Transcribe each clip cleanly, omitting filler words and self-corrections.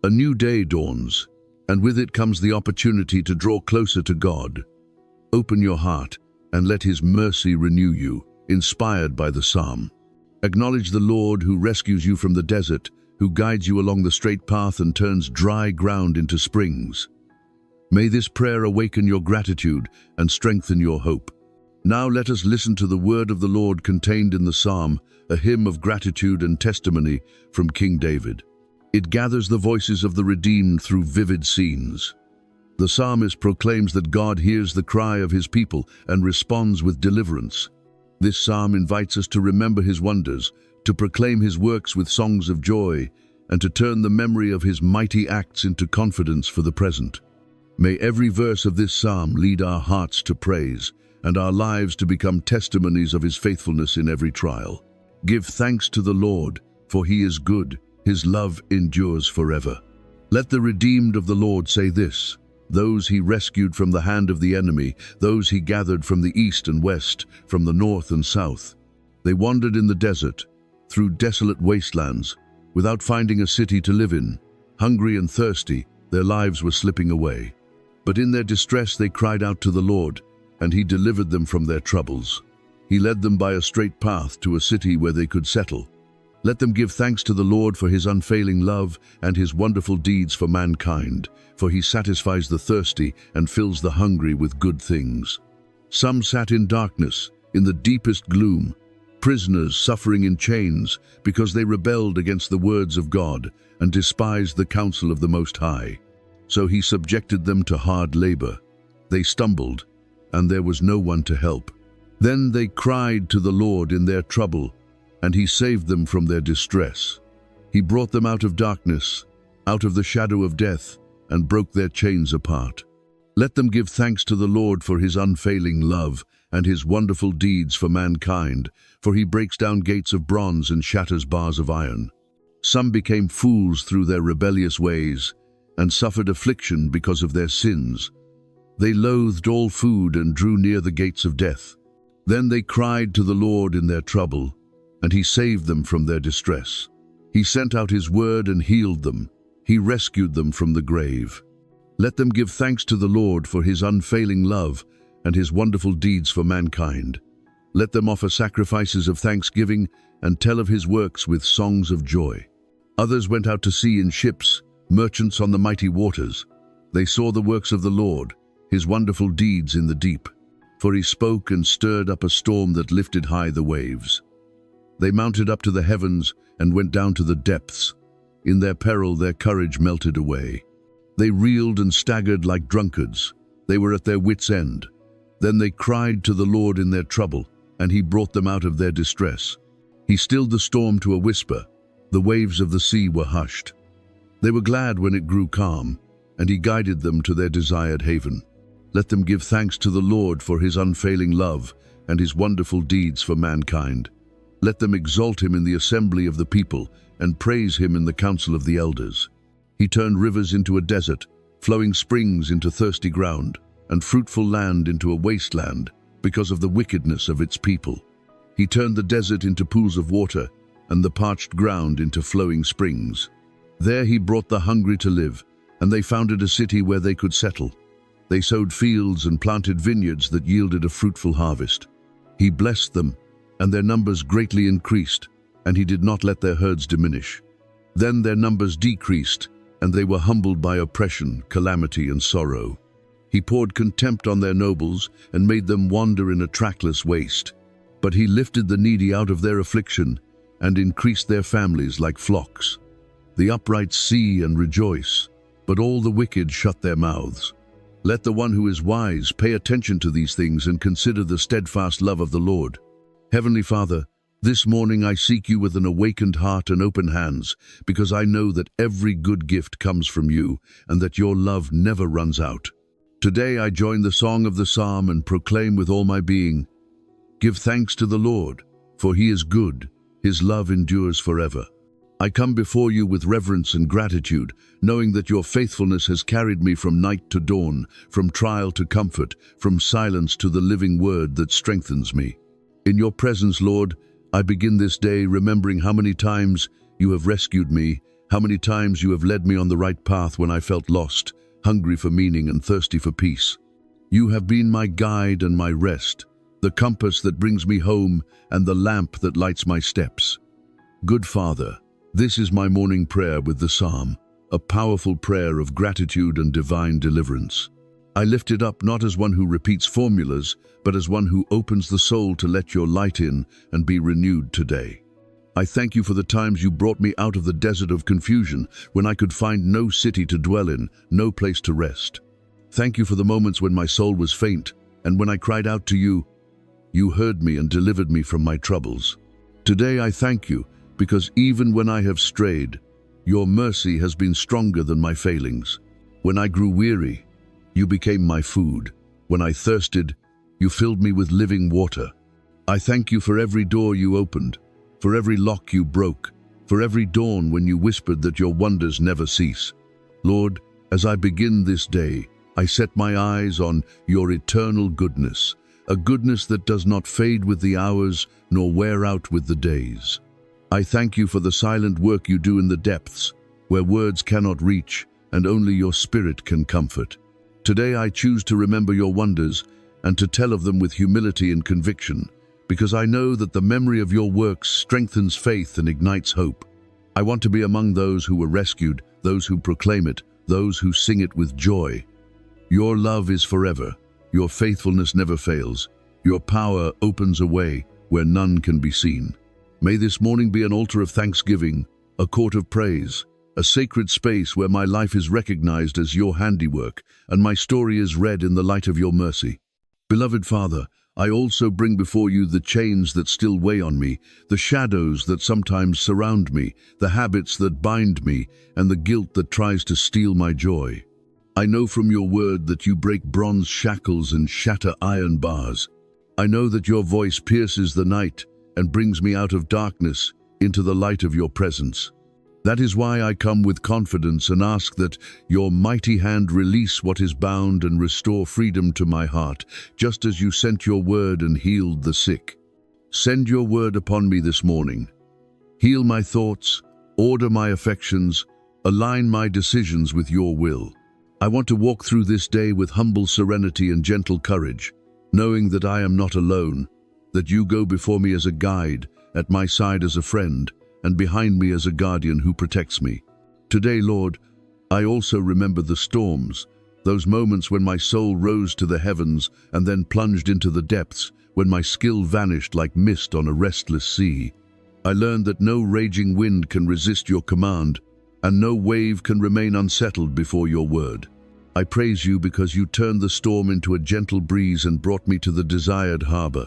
A new day dawns, and with it comes the opportunity to draw closer to God. Open your heart and let His mercy renew you, inspired by the psalm. Acknowledge the Lord who rescues you from the desert, who guides you along the straight path and turns dry ground into springs. May this prayer awaken your gratitude and strengthen your hope. Now let us listen to the word of the Lord contained in the psalm, a hymn of gratitude and testimony from King David. It gathers the voices of the redeemed through vivid scenes. The psalmist proclaims that God hears the cry of His people and responds with deliverance. This psalm invites us to remember His wonders, to proclaim His works with songs of joy, and to turn the memory of His mighty acts into confidence for the present. May every verse of this psalm lead our hearts to praise, and our lives to become testimonies of His faithfulness in every trial. Give thanks to the Lord, for He is good. His love endures forever. Let the redeemed of the Lord say this: those He rescued from the hand of the enemy, those He gathered from the east and west, from the north and south. They wandered in the desert, through desolate wastelands, without finding a city to live in. Hungry and thirsty, their lives were slipping away. But in their distress they cried out to the Lord, and He delivered them from their troubles. He led them by a straight path to a city where they could settle. Let them give thanks to the Lord for His unfailing love and His wonderful deeds for mankind, for He satisfies the thirsty and fills the hungry with good things. Some sat in darkness, in the deepest gloom, prisoners suffering in chains because they rebelled against the words of God and despised the counsel of the Most High. So He subjected them to hard labor. They stumbled, and there was no one to help. Then they cried to the Lord in their trouble, and He saved them from their distress. He brought them out of darkness, out of the shadow of death, and broke their chains apart. Let them give thanks to the Lord for His unfailing love and His wonderful deeds for mankind, for He breaks down gates of bronze and shatters bars of iron. Some became fools through their rebellious ways, and suffered affliction because of their sins. They loathed all food and drew near the gates of death. Then they cried to the Lord in their trouble, and He saved them from their distress. He sent out His word and healed them. He rescued them from the grave. Let them give thanks to the Lord for His unfailing love and His wonderful deeds for mankind. Let them offer sacrifices of thanksgiving and tell of His works with songs of joy. Others went out to sea in ships, merchants on the mighty waters. They saw the works of the Lord, His wonderful deeds in the deep. For He spoke and stirred up a storm that lifted high the waves. They mounted up to the heavens and went down to the depths. In their peril their courage melted away. They reeled and staggered like drunkards. They were at their wits' end. Then they cried to the Lord in their trouble, and He brought them out of their distress. He stilled the storm to a whisper. The waves of the sea were hushed. They were glad when it grew calm, and He guided them to their desired haven. Let them give thanks to the Lord for His unfailing love and His wonderful deeds for mankind. Let them exalt Him in the assembly of the people and praise Him in the council of the elders. He turned rivers into a desert, flowing springs into thirsty ground, and fruitful land into a wasteland because of the wickedness of its people. He turned the desert into pools of water and the parched ground into flowing springs. There He brought the hungry to live, and they founded a city where they could settle. They sowed fields and planted vineyards that yielded a fruitful harvest. He blessed them, and their numbers greatly increased, and He did not let their herds diminish. Then their numbers decreased, and they were humbled by oppression, calamity, and sorrow. He poured contempt on their nobles and made them wander in a trackless waste. But He lifted the needy out of their affliction and increased their families like flocks. The upright see and rejoice, but all the wicked shut their mouths. Let the one who is wise pay attention to these things and consider the steadfast love of the Lord. Heavenly Father, this morning I seek You with an awakened heart and open hands, because I know that every good gift comes from You and that Your love never runs out. Today I join the song of the psalm and proclaim with all my being, "Give thanks to the Lord, for He is good, His love endures forever." I come before You with reverence and gratitude, knowing that Your faithfulness has carried me from night to dawn, from trial to comfort, from silence to the living word that strengthens me. In Your presence, Lord, I begin this day remembering how many times You have rescued me How many times you have led me on the right path when I felt lost, hungry for meaning and thirsty for peace. You have been my guide and my rest, the compass that brings me home and the lamp that lights my steps. Good Father, this is my morning prayer with the psalm, a powerful prayer of gratitude and divine deliverance. I lift it up not as one who repeats formulas, but as one who opens the soul to let your light in and be renewed today. I thank you for the times you brought me out of the desert of confusion when I could find no city to dwell in, no place to rest. Thank you for the moments when my soul was faint, and when I cried out to you, you heard me and delivered me from my troubles. Today I thank you, because even when I have strayed, your mercy has been stronger than my failings. When I grew weary, you became my food. When I thirsted, you filled me with living water. I thank you for every door you opened, for every lock you broke, for every dawn when you whispered that your wonders never cease. Lord, as I begin this day, I set my eyes on your eternal goodness, a goodness that does not fade with the hours nor wear out with the days. I thank you for the silent work you do in the depths, where words cannot reach and only your Spirit can comfort. Today I choose to remember your wonders and to tell of them with humility and conviction, because I know that the memory of your works strengthens faith and ignites hope. I want to be among those who were rescued, those who proclaim it, those who sing it with joy. Your love is forever. Your faithfulness never fails. Your power opens a way where none can be seen. May this morning be an altar of thanksgiving, a court of praise, a sacred space where my life is recognized as your handiwork and my story is read in the light of your mercy. Beloved Father, I also bring before you the chains that still weigh on me, the shadows that sometimes surround me, the habits that bind me, and the guilt that tries to steal my joy. I know from your word that you break bronze shackles and shatter iron bars. I know that your voice pierces the night and brings me out of darkness into the light of your presence. That is why I come with confidence and ask that your mighty hand release what is bound and restore freedom to my heart, just as you sent your word and healed the sick. Send your word upon me this morning. Heal my thoughts, order my affections, align my decisions with your will. I want to walk through this day with humble serenity and gentle courage, knowing that I am not alone, that you go before me as a guide, at my side as a friend, and behind me as a guardian who protects me. Today, Lord, I also remember the storms, those moments when my soul rose to the heavens and then plunged into the depths, when my skill vanished like mist on a restless sea. I learned that no raging wind can resist your command, and no wave can remain unsettled before your word. I praise you because you turned the storm into a gentle breeze and brought me to the desired harbor.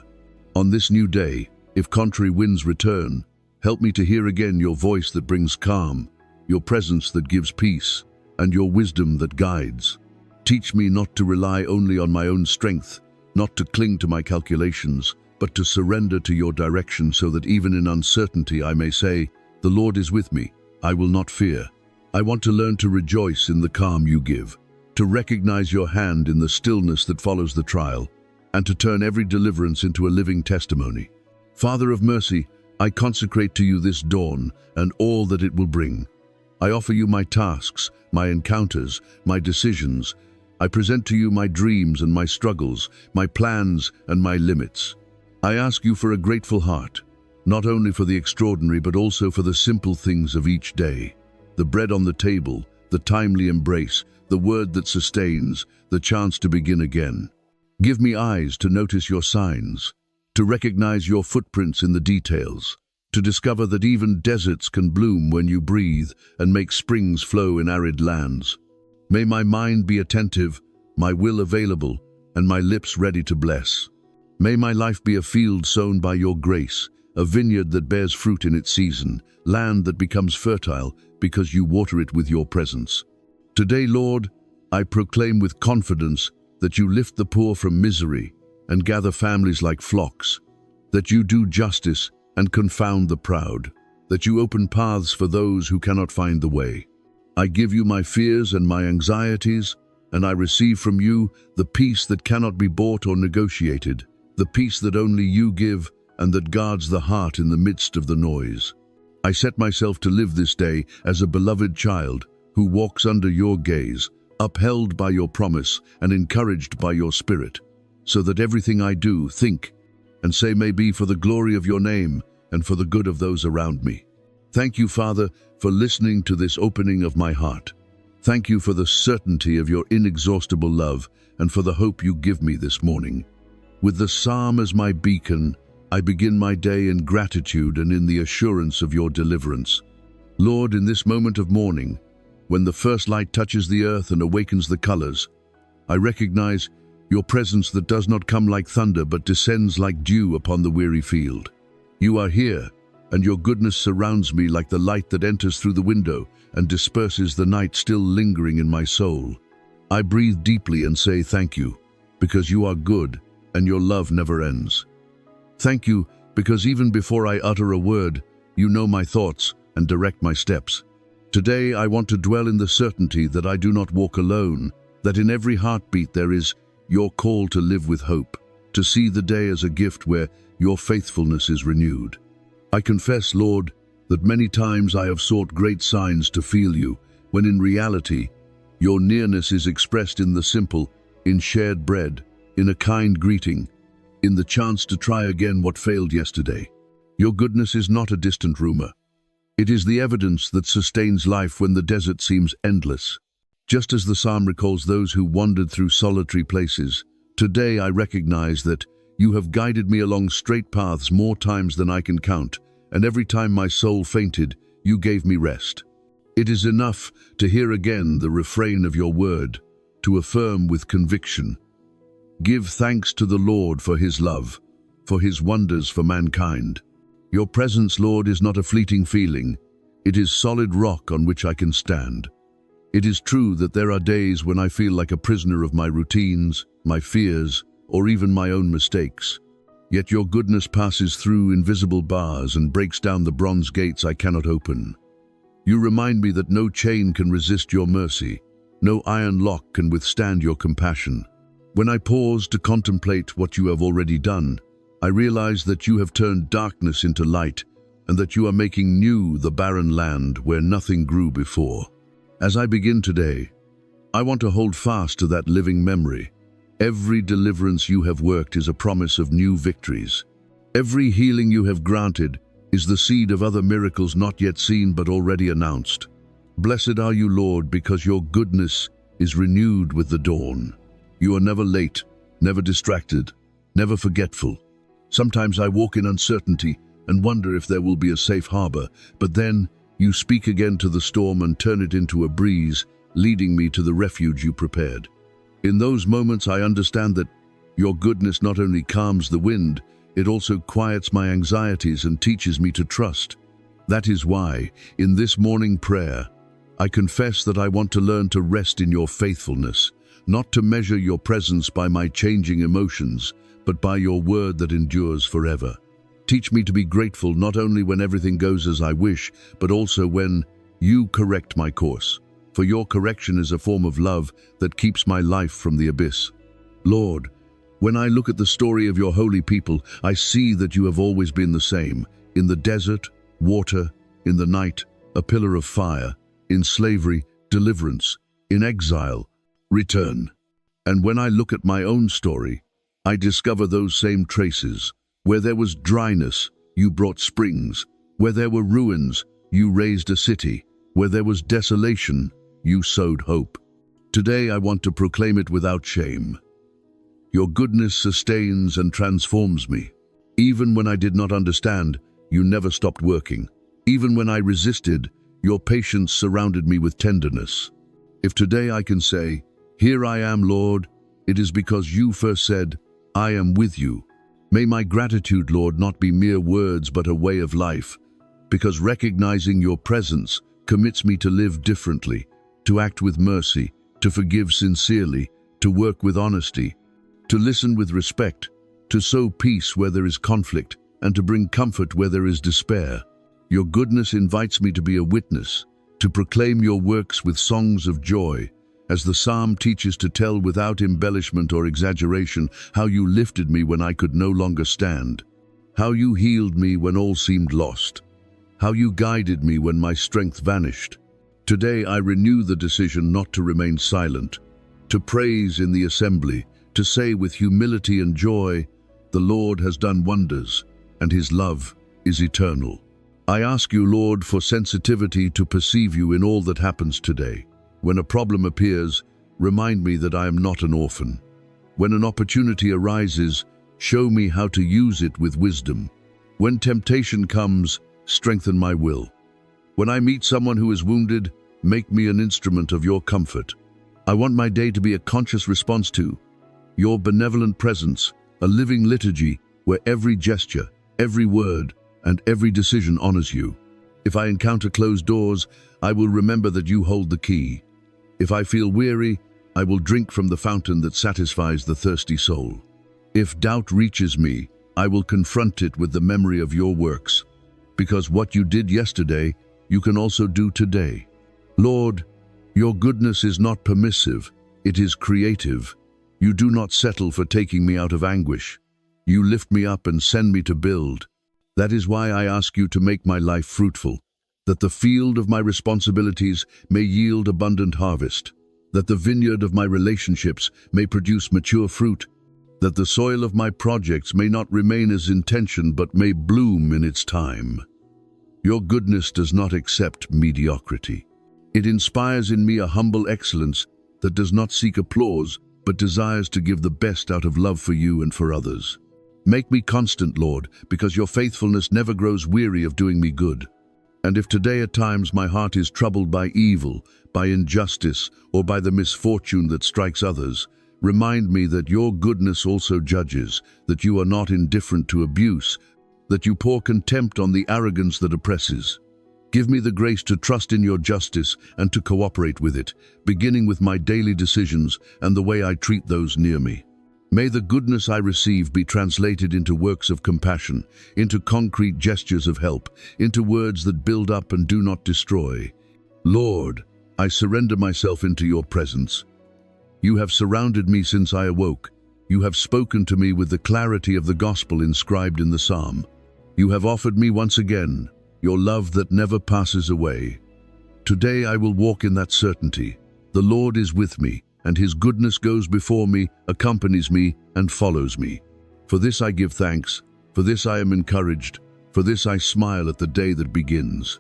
On this new day, if contrary winds return, help me to hear again your voice that brings calm, your presence that gives peace, and your wisdom that guides. Teach me not to rely only on my own strength, not to cling to my calculations, but to surrender to your direction so that even in uncertainty I may say, "The Lord is with me, I will not fear." I want to learn to rejoice in the calm you give, to recognize your hand in the stillness that follows the trial, and to turn every deliverance into a living testimony. Father of mercy, I consecrate to you this dawn and all that it will bring. I offer you my tasks, my encounters, my decisions. I present to you my dreams and my struggles, my plans and my limits. I ask you for a grateful heart, not only for the extraordinary but also for the simple things of each day. The bread on the table, the timely embrace, the word that sustains, the chance to begin again. Give me eyes to notice your signs, to recognize your footprints in the details, to discover that even deserts can bloom when you breathe and make springs flow in arid lands. May my mind be attentive, my will available, and my lips ready to bless. May my life be a field sown by your grace, a vineyard that bears fruit in its season, land that becomes fertile because you water it with your presence. Today, Lord, I proclaim with confidence that you lift the poor from misery and gather families like flocks, that you do justice and confound the proud, that you open paths for those who cannot find the way. I give you my fears and my anxieties, and I receive from you the peace that cannot be bought or negotiated, the peace that only you give and that guards the heart in the midst of the noise. I set myself to live this day as a beloved child who walks under your gaze, upheld by your promise and encouraged by your spirit, so that everything I do, think, and say may be for the glory of your name and for the good of those around me. Thank you, Father, for listening to this opening of my heart. Thank you for the certainty of your inexhaustible love and for the hope you give me this morning. With the psalm as my beacon, I begin my day in gratitude and in the assurance of your deliverance. Lord, in this moment of morning, when the first light touches the earth and awakens the colors, I recognize your presence that does not come like thunder but descends like dew upon the weary field. You are here, and your goodness surrounds me like the light that enters through the window and disperses the night still lingering in my soul. I breathe deeply and say thank you, because you are good and your love never ends. Thank you, because even before I utter a word, you know my thoughts and direct my steps. Today I want to dwell in the certainty that I do not walk alone, that in every heartbeat there is your call to live with hope, to see the day as a gift where your faithfulness is renewed. I confess, Lord, that many times I have sought great signs to feel you, when in reality, your nearness is expressed in the simple, in shared bread, in a kind greeting, in the chance to try again what failed yesterday. Your goodness is not a distant rumor. It is the evidence that sustains life when the desert seems endless. Just as the psalm recalls those who wandered through solitary places, today I recognize that you have guided me along straight paths more times than I can count, and every time my soul fainted, you gave me rest. It is enough to hear again the refrain of your word, to affirm with conviction, "Give thanks to the Lord for his love, for his wonders for mankind." Your presence, Lord, is not a fleeting feeling. It is solid rock on which I can stand. It is true that there are days when I feel like a prisoner of my routines, my fears, or even my own mistakes. Yet your goodness passes through invisible bars and breaks down the bronze gates I cannot open. You remind me that no chain can resist your mercy, no iron lock can withstand your compassion. When I pause to contemplate what you have already done, I realize that you have turned darkness into light and that you are making new the barren land where nothing grew before. As I begin today, I want to hold fast to that living memory. Every deliverance you have worked is a promise of new victories. Every healing you have granted is the seed of other miracles not yet seen but already announced. Blessed are you, Lord, because your goodness is renewed with the dawn. You are never late, never distracted, never forgetful. Sometimes I walk in uncertainty and wonder if there will be a safe harbor, but then you speak again to the storm and turn it into a breeze, leading me to the refuge you prepared. In those moments I understand that your goodness not only calms the wind, it also quiets my anxieties and teaches me to trust. That is why, in this morning prayer, I confess that I want to learn to rest in your faithfulness, not to measure your presence by my changing emotions, but by your word that endures forever. Teach me to be grateful not only when everything goes as I wish, but also when you correct my course. For your correction is a form of love that keeps my life from the abyss. Lord, when I look at the story of your holy people, I see that you have always been the same. In the desert, water; in the night, a pillar of fire; in slavery, deliverance; in exile, return. And when I look at my own story, I discover those same traces. Where there was dryness, you brought springs. Where there were ruins, you raised a city. Where there was desolation, you sowed hope. Today I want to proclaim it without shame. Your goodness sustains and transforms me. Even when I did not understand, you never stopped working. Even when I resisted, your patience surrounded me with tenderness. If today I can say, "Here I am, Lord," it is because you first said, "I am with you." May my gratitude, Lord, not be mere words but a way of life, because recognizing your presence commits me to live differently, to act with mercy, to forgive sincerely, to work with honesty, to listen with respect, to sow peace where there is conflict, and to bring comfort where there is despair. Your goodness invites me to be a witness, to proclaim your works with songs of joy, as the psalm teaches, to tell without embellishment or exaggeration how you lifted me when I could no longer stand, how you healed me when all seemed lost, how you guided me when my strength vanished. Today I renew the decision not to remain silent, to praise in the assembly, to say with humility and joy, "The Lord has done wonders, and his love is eternal." I ask you, Lord, for sensitivity to perceive you in all that happens today. When a problem appears, remind me that I am not an orphan. When an opportunity arises, show me how to use it with wisdom. When temptation comes, strengthen my will. When I meet someone who is wounded, make me an instrument of your comfort. I want my day to be a conscious response to your benevolent presence, a living liturgy where every gesture, every word, and every decision honors you. If I encounter closed doors, I will remember that you hold the key. If I feel weary, I will drink from the fountain that satisfies the thirsty soul. If doubt reaches me, I will confront it with the memory of your works, because what you did yesterday, you can also do today. Lord, your goodness is not permissive, it is creative. You do not settle for taking me out of anguish. You lift me up and send me to build. That is why I ask you to make my life fruitful, that the field of my responsibilities may yield abundant harvest, that the vineyard of my relationships may produce mature fruit, that the soil of my projects may not remain as intention but may bloom in its time. Your goodness does not accept mediocrity. It inspires in me a humble excellence that does not seek applause but desires to give the best out of love for you and for others. Make me constant, Lord, because your faithfulness never grows weary of doing me good. And if today at times my heart is troubled by evil, by injustice, or by the misfortune that strikes others, remind me that your goodness also judges, that you are not indifferent to abuse, that you pour contempt on the arrogance that oppresses. Give me the grace to trust in your justice and to cooperate with it, beginning with my daily decisions and the way I treat those near me. May the goodness I receive be translated into works of compassion, into concrete gestures of help, into words that build up and do not destroy. Lord, I surrender myself into your presence. You have surrounded me since I awoke. You have spoken to me with the clarity of the gospel inscribed in the psalm. You have offered me once again your love that never passes away. Today I will walk in that certainty. The Lord is with me, and his goodness goes before me, accompanies me, and follows me. For this I give thanks, for this I am encouraged, for this I smile at the day that begins.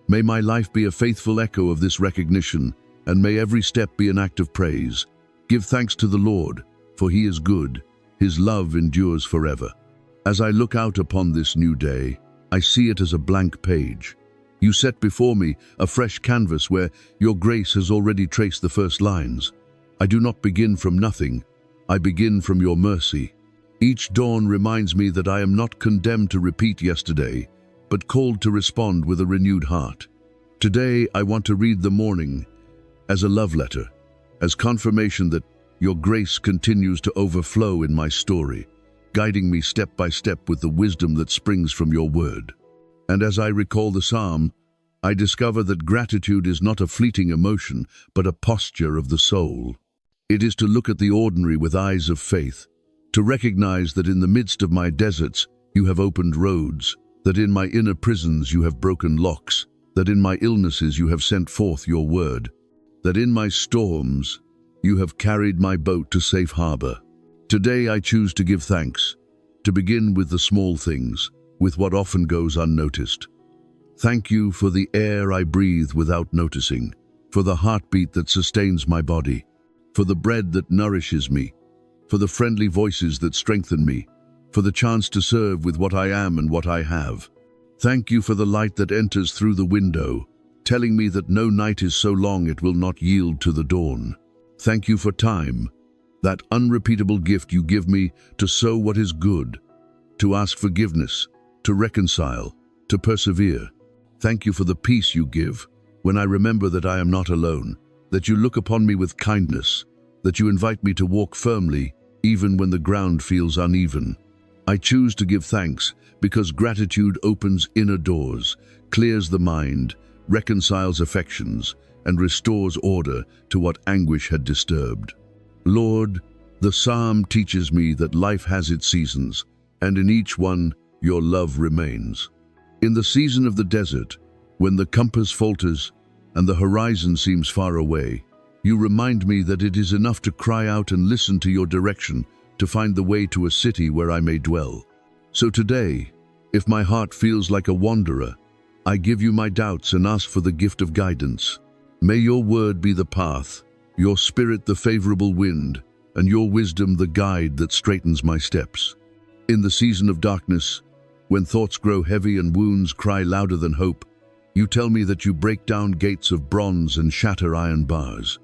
May my life be a faithful echo of this recognition, and may every step be an act of praise. Give thanks to the Lord, for he is good, his love endures forever. As I look out upon this new day, I see it as a blank page. You set before me a fresh canvas where your grace has already traced the first lines. I do not begin from nothing, I begin from your mercy. Each dawn reminds me that I am not condemned to repeat yesterday, but called to respond with a renewed heart. Today I want to read the morning as a love letter, as confirmation that your grace continues to overflow in my story, guiding me step by step with the wisdom that springs from your word. And as I recall the psalm, I discover that gratitude is not a fleeting emotion, but a posture of the soul. It is to look at the ordinary with eyes of faith, to recognize that in the midst of my deserts you have opened roads, that in my inner prisons you have broken locks, that in my illnesses you have sent forth your word, that in my storms you have carried my boat to safe harbor. Today I choose to give thanks, to begin with the small things, with what often goes unnoticed. Thank you for the air I breathe without noticing, for the heartbeat that sustains my body, for the bread that nourishes me, for the friendly voices that strengthen me, for the chance to serve with what I am and what I have. Thank you for the light that enters through the window, telling me that no night is so long it will not yield to the dawn. Thank you for time, that unrepeatable gift you give me to sow what is good, to ask forgiveness, to reconcile, to persevere. Thank you for the peace you give when I remember that I am not alone, that you look upon me with kindness, that you invite me to walk firmly even when the ground feels uneven. I choose to give thanks because gratitude opens inner doors, clears the mind, reconciles affections, and restores order to what anguish had disturbed. Lord, the psalm teaches me that life has its seasons, and in each one your love remains. In the season of the desert, when the compass falters and the horizon seems far away, you remind me that it is enough to cry out and listen to your direction to find the way to a city where I may dwell. So today, if my heart feels like a wanderer, I give you my doubts and ask for the gift of guidance. May your word be the path, your spirit the favorable wind, and your wisdom the guide that straightens my steps. In the season of darkness, when thoughts grow heavy and wounds cry louder than hope, you tell me that you break down gates of bronze and shatter iron bars.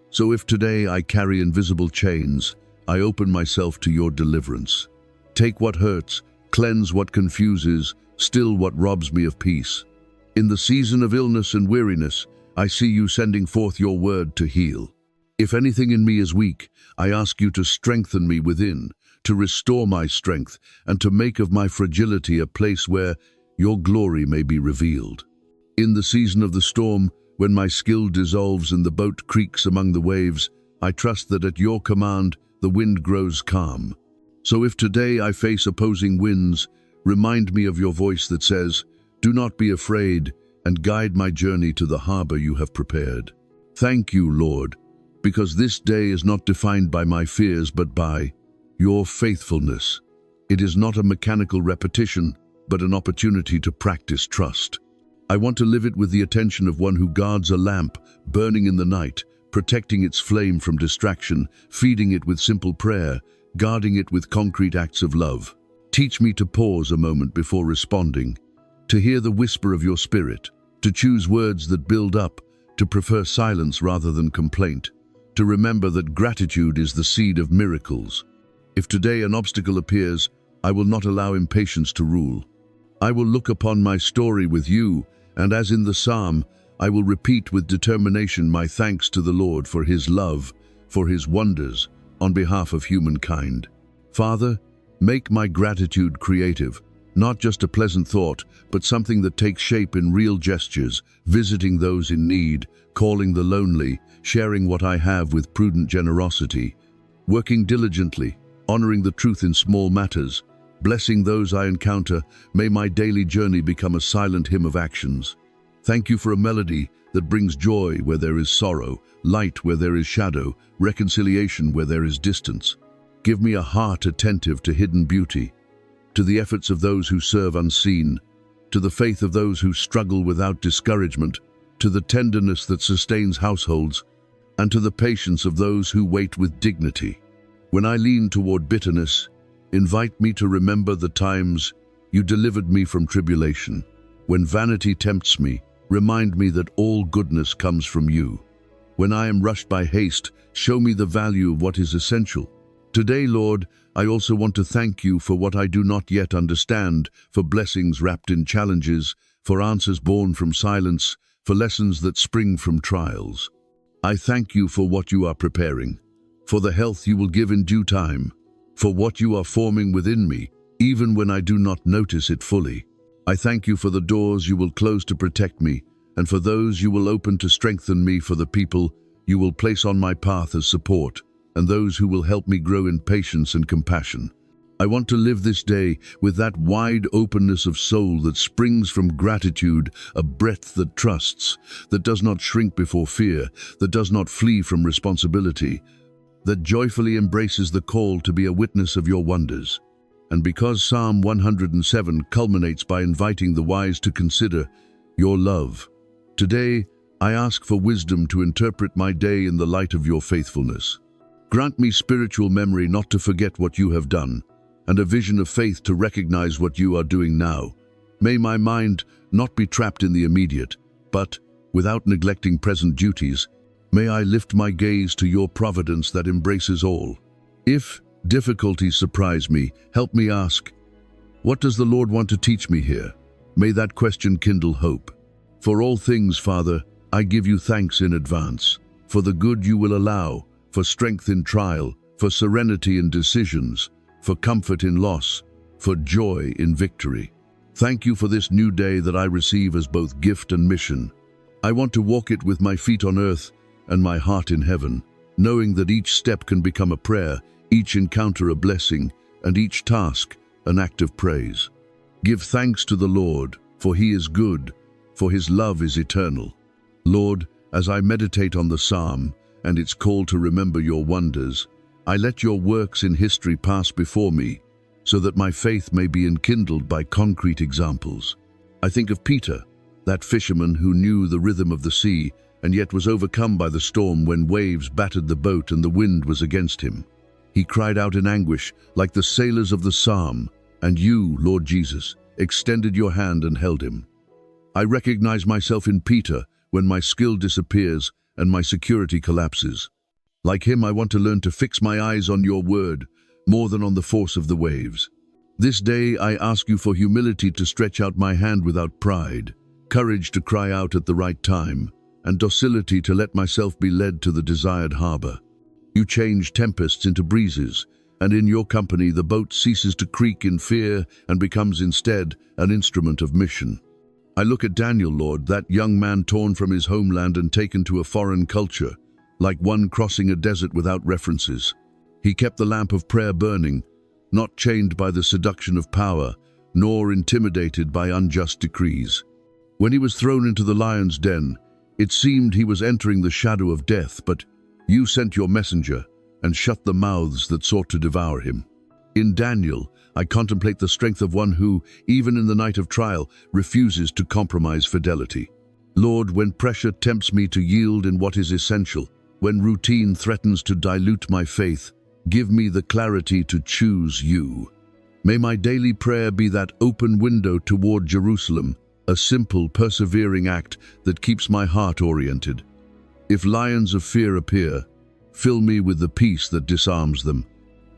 So if today I carry invisible chains, I open myself to your deliverance. Take what hurts, cleanse what confuses, still what robs me of peace. In the season of illness and weariness, I see you sending forth your word to heal. If anything in me is weak, I ask you to strengthen me within, to restore my strength, and to make of my fragility a place where your glory may be revealed. In the season of the storm, when my skill dissolves and the boat creaks among the waves, I trust that at your command the wind grows calm. So if today I face opposing winds, remind me of your voice that says, "Do not be afraid," and guide my journey to the harbor you have prepared. Thank you, Lord, because this day is not defined by my fears but by your faithfulness. It is not a mechanical repetition, but an opportunity to practice trust. I want to live it with the attention of one who guards a lamp burning in the night, protecting its flame from distraction, feeding it with simple prayer, guarding it with concrete acts of love. Teach me to pause a moment before responding, to hear the whisper of your spirit, to choose words that build up, to prefer silence rather than complaint, to remember that gratitude is the seed of miracles. If today an obstacle appears, I will not allow impatience to rule. I will look upon my story with you, and as in the psalm, I will repeat with determination my thanks to the Lord for his love, for his wonders, on behalf of humankind. Father, make my gratitude creative, not just a pleasant thought, but something that takes shape in real gestures, visiting those in need, calling the lonely, sharing what I have with prudent generosity, working diligently, honoring the truth in small matters, blessing those I encounter. May my daily journey become a silent hymn of actions. Thank you for a melody that brings joy where there is sorrow, light where there is shadow, reconciliation where there is distance. Give me a heart attentive to hidden beauty, to the efforts of those who serve unseen, to the faith of those who struggle without discouragement, to the tenderness that sustains households, and to the patience of those who wait with dignity. When I lean toward bitterness, invite me to remember the times you delivered me from tribulation. When vanity tempts me, remind me that all goodness comes from you. When I am rushed by haste, show me the value of what is essential. Today, Lord, I also want to thank you for what I do not yet understand, for blessings wrapped in challenges, for answers born from silence, for lessons that spring from trials. I thank you for what you are preparing, for the health you will give in due time, for what you are forming within me, even when I do not notice it fully. I thank you for the doors you will close to protect me, and for those you will open to strengthen me, for the people you will place on my path as support, and those who will help me grow in patience and compassion. I want to live this day with that wide openness of soul that springs from gratitude, a breath that trusts, that does not shrink before fear, that does not flee from responsibility, that joyfully embraces the call to be a witness of your wonders. And because Psalm 107 culminates by inviting the wise to consider your love, today I ask for wisdom to interpret my day in the light of your faithfulness. Grant me spiritual memory not to forget what you have done, and a vision of faith to recognize what you are doing now. May my mind not be trapped in the immediate, but, without neglecting present duties, may I lift my gaze to your providence that embraces all. If difficulties surprise me, help me ask, what does the Lord want to teach me here? May that question kindle hope. For all things, Father, I give you thanks in advance, for the good you will allow, for strength in trial, for serenity in decisions, for comfort in loss, for joy in victory. Thank you for this new day that I receive as both gift and mission. I want to walk it with my feet on earth and my heart in heaven, knowing that each step can become a prayer, each encounter a blessing, and each task an act of praise. Give thanks to the Lord, for he is good, for his love is eternal. Lord, as I meditate on the psalm and its call to remember your wonders, I let your works in history pass before me, so that my faith may be enkindled by concrete examples. I think of Peter, that fisherman who knew the rhythm of the sea and yet was overcome by the storm when waves battered the boat and the wind was against him. He cried out in anguish like the sailors of the psalm, and you, Lord Jesus, extended your hand and held him. I recognize myself in Peter when my skill disappears and my security collapses. Like him, I want to learn to fix my eyes on your word more than on the force of the waves. This day I ask you for humility to stretch out my hand without pride, courage to cry out at the right time, and docility to let myself be led to the desired harbor. You change tempests into breezes, and in your company the boat ceases to creak in fear and becomes instead an instrument of mission. I look at Daniel, Lord, that young man torn from his homeland and taken to a foreign culture, like one crossing a desert without references. He kept the lamp of prayer burning, not chained by the seduction of power, nor intimidated by unjust decrees. When he was thrown into the lion's den, it seemed he was entering the shadow of death, but you sent your messenger and shut the mouths that sought to devour him. In Daniel, I contemplate the strength of one who, even in the night of trial, refuses to compromise fidelity. Lord, when pressure tempts me to yield in what is essential, when routine threatens to dilute my faith, give me the clarity to choose you. May my daily prayer be that open window toward Jerusalem, a simple, persevering act that keeps my heart oriented. If lions of fear appear, fill me with the peace that disarms them.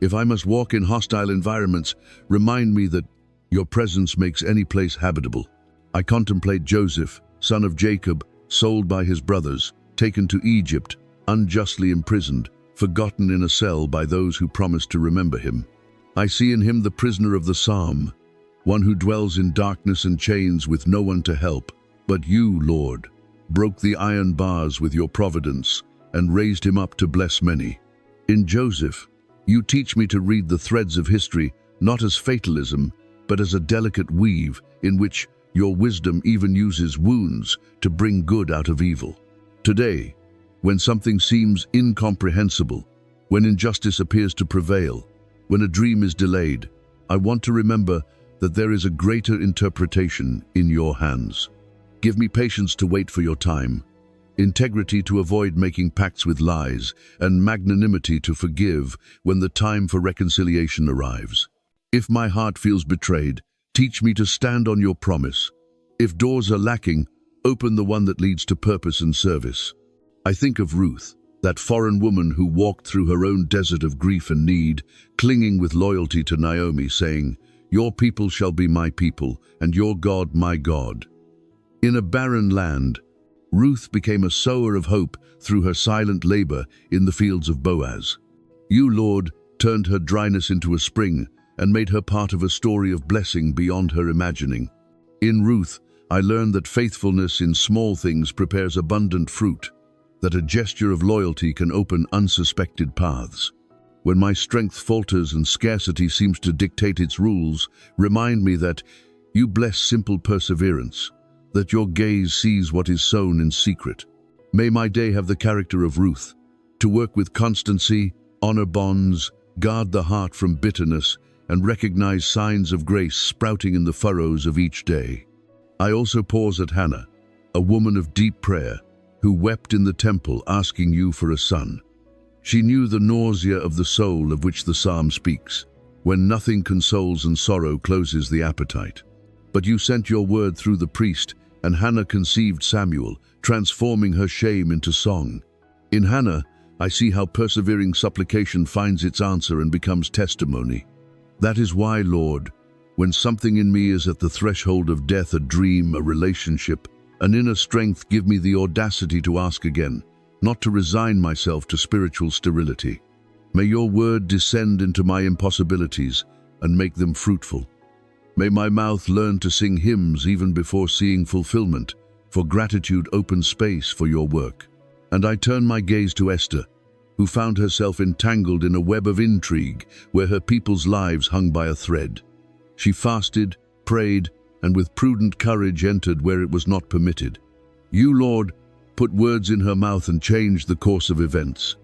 If I must walk in hostile environments, remind me that your presence makes any place habitable. I contemplate Joseph, son of Jacob, sold by his brothers, taken to Egypt, unjustly imprisoned, forgotten in a cell by those who promised to remember him. I see in him the prisoner of the psalm, one who dwells in darkness and chains with no one to help. But you, Lord, broke the iron bars with your providence and raised him up to bless many. In Joseph, you teach me to read the threads of history not as fatalism, but as a delicate weave in which your wisdom even uses wounds to bring good out of evil. Today, when something seems incomprehensible, when injustice appears to prevail, when a dream is delayed, I want to remember that there is a greater interpretation in your hands. Give me patience to wait for your time, integrity to avoid making pacts with lies, and magnanimity to forgive when the time for reconciliation arrives. If my heart feels betrayed, teach me to stand on your promise. If doors are lacking, open the one that leads to purpose and service. I think of Ruth, that foreign woman who walked through her own desert of grief and need, clinging with loyalty to Naomi, saying, "Your people shall be my people, and your God my God." In a barren land, Ruth became a sower of hope through her silent labor in the fields of Boaz. You, Lord, turned her dryness into a spring and made her part of a story of blessing beyond her imagining. In Ruth, I learned that faithfulness in small things prepares abundant fruit, that a gesture of loyalty can open unsuspected paths. When my strength falters and scarcity seems to dictate its rules, remind me that you bless simple perseverance, that your gaze sees what is sown in secret. May my day have the character of Ruth, to work with constancy, honor bonds, guard the heart from bitterness, and recognize signs of grace sprouting in the furrows of each day. I also pause at Hannah, a woman of deep prayer, who wept in the temple asking you for a son. She knew the nausea of the soul of which the psalm speaks, when nothing consoles and sorrow closes the appetite. But you sent your word through the priest, and Hannah conceived Samuel, transforming her shame into song. In Hannah, I see how persevering supplication finds its answer and becomes testimony. That is why, Lord, when something in me is at the threshold of death, a dream, a relationship, an inner strength, give me the audacity to ask again, not to resign myself to spiritual sterility. May your word descend into my impossibilities and make them fruitful. May my mouth learn to sing hymns even before seeing fulfillment, for gratitude opens space for your work. And I turn my gaze to Esther, who found herself entangled in a web of intrigue where her people's lives hung by a thread. She fasted, prayed, and with prudent courage entered where it was not permitted. You, Lord, put words in her mouth and changed the course of events.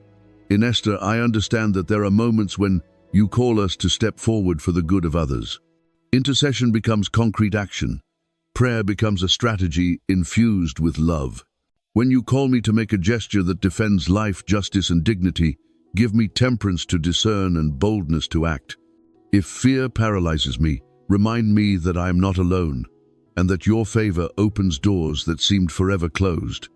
In Esther, I understand that there are moments when you call us to step forward for the good of others. Intercession becomes concrete action. Prayer becomes a strategy infused with love. When you call me to make a gesture that defends life, justice, and dignity, give me temperance to discern and boldness to act. If fear paralyzes me, remind me that I am not alone, and that your favor opens doors that seemed forever closed.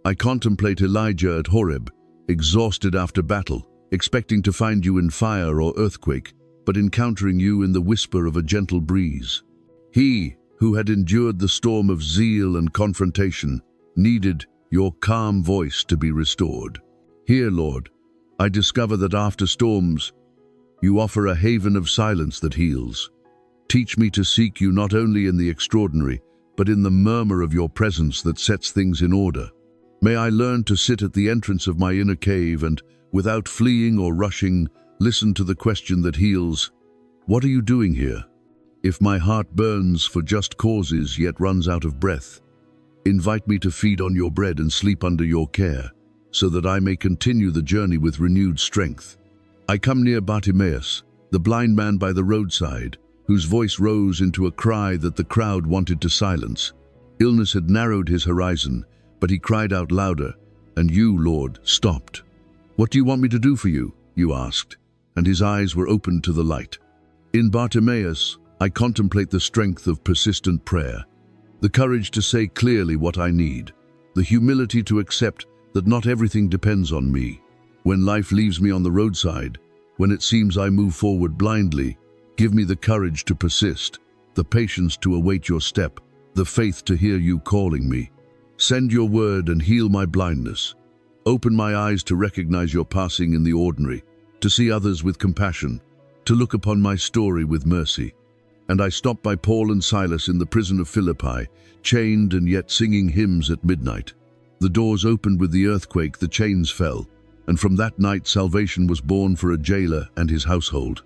I contemplate Elijah at Horeb, exhausted after battle, expecting to find you in fire or earthquake, but encountering you in the whisper of a gentle breeze. He, who had endured the storm of zeal and confrontation, needed your calm voice to be restored. Here, Lord, I discover that after storms, you offer a haven of silence that heals. Teach me to seek you not only in the extraordinary, but in the murmur of your presence that sets things in order. May I learn to sit at the entrance of my inner cave and, without fleeing or rushing, listen to the question that heals, "What are you doing here?" If my heart burns for just causes yet runs out of breath, invite me to feed on your bread and sleep under your care, so that I may continue the journey with renewed strength. I come near Bartimaeus, the blind man by the roadside, whose voice rose into a cry that the crowd wanted to silence. Illness had narrowed his horizon, but he cried out louder, and you, Lord, stopped. "What do you want me to do for you?" you asked, and his eyes were opened to the light. In Bartimaeus, I contemplate the strength of persistent prayer, the courage to say clearly what I need, the humility to accept that not everything depends on me. When life leaves me on the roadside, when it seems I move forward blindly, give me the courage to persist, the patience to await your step, the faith to hear you calling me. Send your word and heal my blindness. Open my eyes to recognize your passing in the ordinary, to see others with compassion, to look upon my story with mercy. And I stopped by Paul and Silas in the prison of Philippi, chained and yet singing hymns at midnight. The doors opened with the earthquake, the chains fell, and from that night salvation was born for a jailer and his household.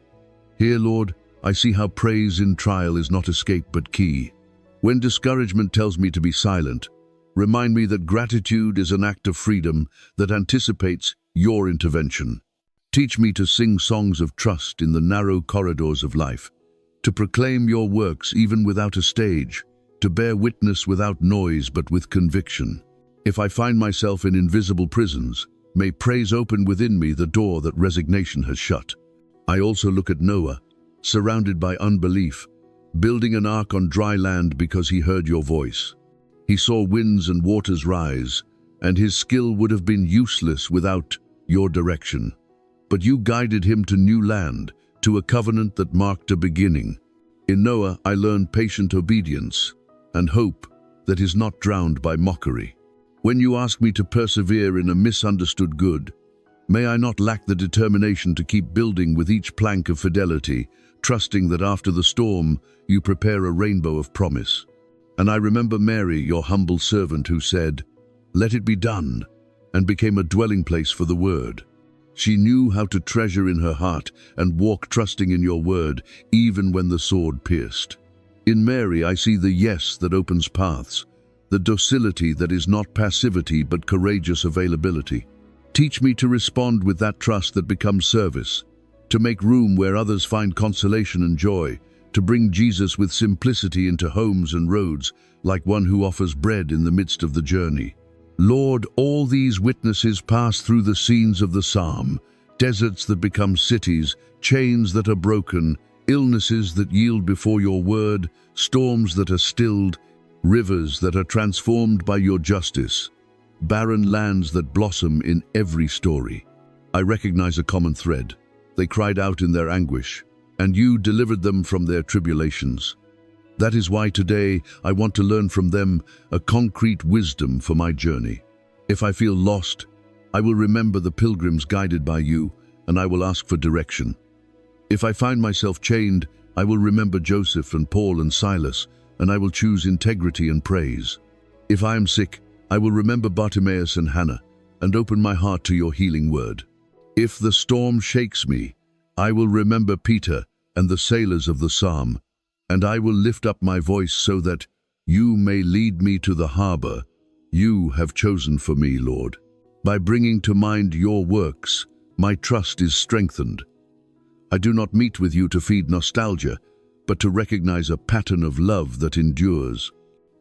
Here, Lord, I see how praise in trial is not escape but key. When discouragement tells me to be silent, remind me that gratitude is an act of freedom that anticipates your intervention. Teach me to sing songs of trust in the narrow corridors of life, to proclaim your works even without a stage, to bear witness without noise but with conviction. If I find myself in invisible prisons, may praise open within me the door that resignation has shut. I also look at Noah, surrounded by unbelief, building an ark on dry land because he heard your voice. He saw winds and waters rise, and his skill would have been useless without your direction. But you guided him to new land, to a covenant that marked a beginning. In Noah, I learned patient obedience and hope that is not drowned by mockery. When you ask me to persevere in a misunderstood good, may I not lack the determination to keep building with each plank of fidelity, trusting that after the storm, you prepare a rainbow of promise. And I remember Mary, your humble servant, who said, "Let it be done," and became a dwelling place for the word. She knew how to treasure in her heart and walk trusting in your word, even when the sword pierced. In Mary, I see the yes that opens paths, the docility that is not passivity but courageous availability. Teach me to respond with that trust that becomes service, to make room where others find consolation and joy, to bring Jesus with simplicity into homes and roads, like one who offers bread in the midst of the journey. Lord, all these witnesses pass through the scenes of the psalm, deserts that become cities, chains that are broken, illnesses that yield before your word, storms that are stilled, rivers that are transformed by your justice, barren lands that blossom in every story. I recognize a common thread. They cried out in their anguish, and you delivered them from their tribulations. That is why today I want to learn from them a concrete wisdom for my journey. If I feel lost, I will remember the pilgrims guided by you, and I will ask for direction. If I find myself chained, I will remember Joseph and Paul and Silas, and I will choose integrity and praise. If I am sick, I will remember Bartimaeus and Hannah, and open my heart to your healing word. If the storm shakes me, I will remember Peter and the sailors of the psalm, and I will lift up my voice so that you may lead me to the harbor you have chosen for me, Lord. By bringing to mind your works, my trust is strengthened. I do not meet with you to feed nostalgia, but to recognize a pattern of love that endures.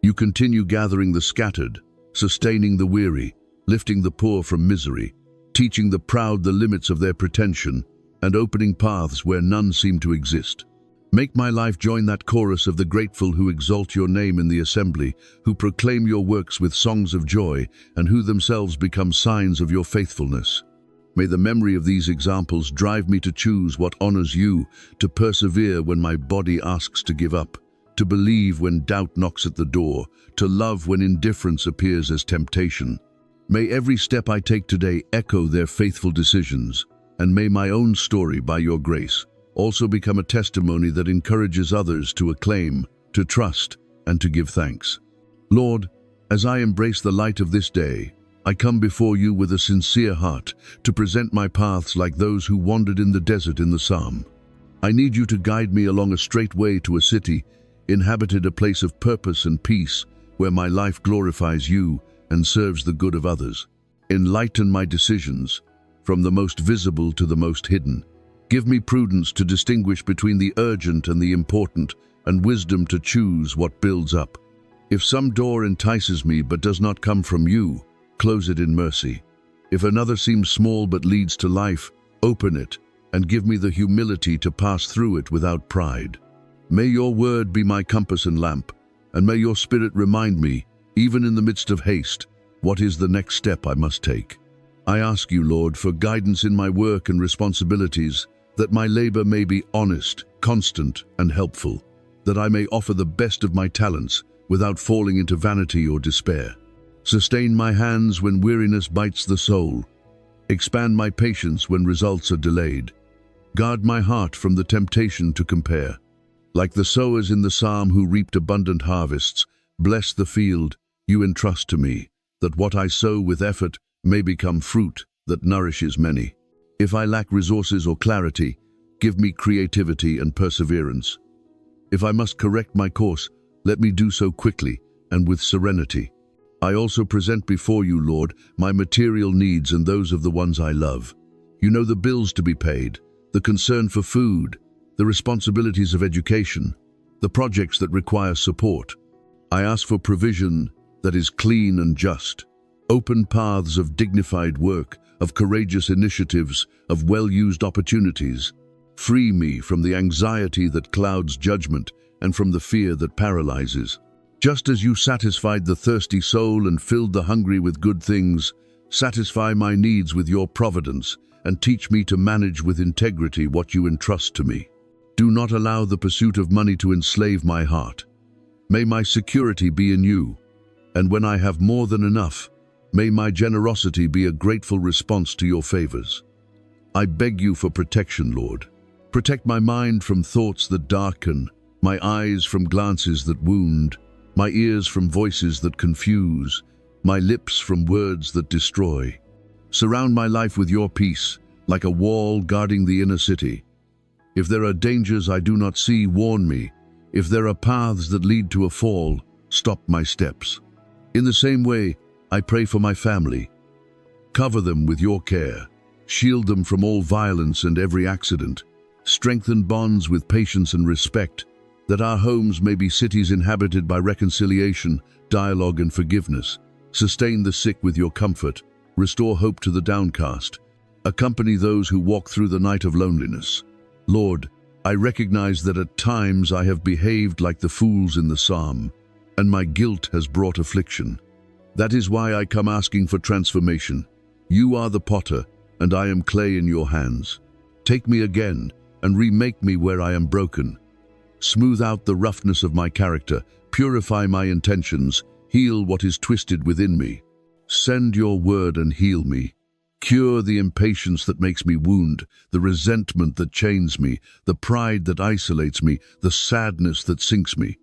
You continue gathering the scattered, sustaining the weary, lifting the poor from misery, teaching the proud the limits of their pretension, and opening paths where none seem to exist. Make my life join that chorus of the grateful who exalt your name in the assembly, who proclaim your works with songs of joy, and who themselves become signs of your faithfulness. May the memory of these examples drive me to choose what honors you, to persevere when my body asks to give up, to believe when doubt knocks at the door, to love when indifference appears as temptation. May every step I take today echo their faithful decisions, and may my own story, by your grace, also become a testimony that encourages others to acclaim, to trust, and to give thanks. Lord, as I embrace the light of this day, I come before you with a sincere heart to present my paths like those who wandered in the desert in the psalm. I need you to guide me along a straight way to a city, inhabited a place of purpose and peace, where my life glorifies you and serves the good of others. Enlighten my decisions, from the most visible to the most hidden. Give me prudence to distinguish between the urgent and the important, and wisdom to choose what builds up. If some door entices me but does not come from you, close it in mercy. If another seems small but leads to life, open it, and give me the humility to pass through it without pride. May your word be my compass and lamp, and may your spirit remind me, even in the midst of haste, what is the next step I must take. I ask you, Lord, for guidance in my work and responsibilities, that my labor may be honest, constant, and helpful, that I may offer the best of my talents without falling into vanity or despair. Sustain my hands when weariness bites the soul. Expand my patience when results are delayed. Guard my heart from the temptation to compare. Like the sowers in the psalm who reaped abundant harvests, bless the field you entrust to me, that what I sow with effort may become fruit that nourishes many. If I lack resources or clarity, give me creativity and perseverance. If I must correct my course, let me do so quickly and with serenity. I also present before you, Lord, my material needs and those of the ones I love. You know the bills to be paid, the concern for food, the responsibilities of education, the projects that require support. I ask for provision that is clean and just, open paths of dignified work, of courageous initiatives, of well-used opportunities. Free me from the anxiety that clouds judgment and from the fear that paralyzes. Just as you satisfied the thirsty soul and filled the hungry with good things, satisfy my needs with your providence and teach me to manage with integrity what you entrust to me. Do not allow the pursuit of money to enslave my heart. May my security be in you, and when I have more than enough, may my generosity be a grateful response to your favors. I beg you for protection, Lord. Protect my mind from thoughts that darken, my eyes from glances that wound, my ears from voices that confuse, my lips from words that destroy. Surround my life with your peace, like a wall guarding the inner city. If there are dangers I do not see, warn me. If there are paths that lead to a fall, stop my steps. In the same way, I pray for my family. Cover them with your care. Shield them from all violence and every accident. Strengthen bonds with patience and respect, that our homes may be cities inhabited by reconciliation, dialogue, and forgiveness. Sustain the sick with your comfort. Restore hope to the downcast. Accompany those who walk through the night of loneliness. Lord, I recognize that at times I have behaved like the fools in the psalm, and my guilt has brought affliction. That is why I come asking for transformation. You are the potter, and I am clay in your hands. Take me again, and remake me where I am broken. Smooth out the roughness of my character, purify my intentions, heal what is twisted within me. Send your word and heal me. Cure the impatience that makes me wound, the resentment that chains me, the pride that isolates me, the sadness that sinks me.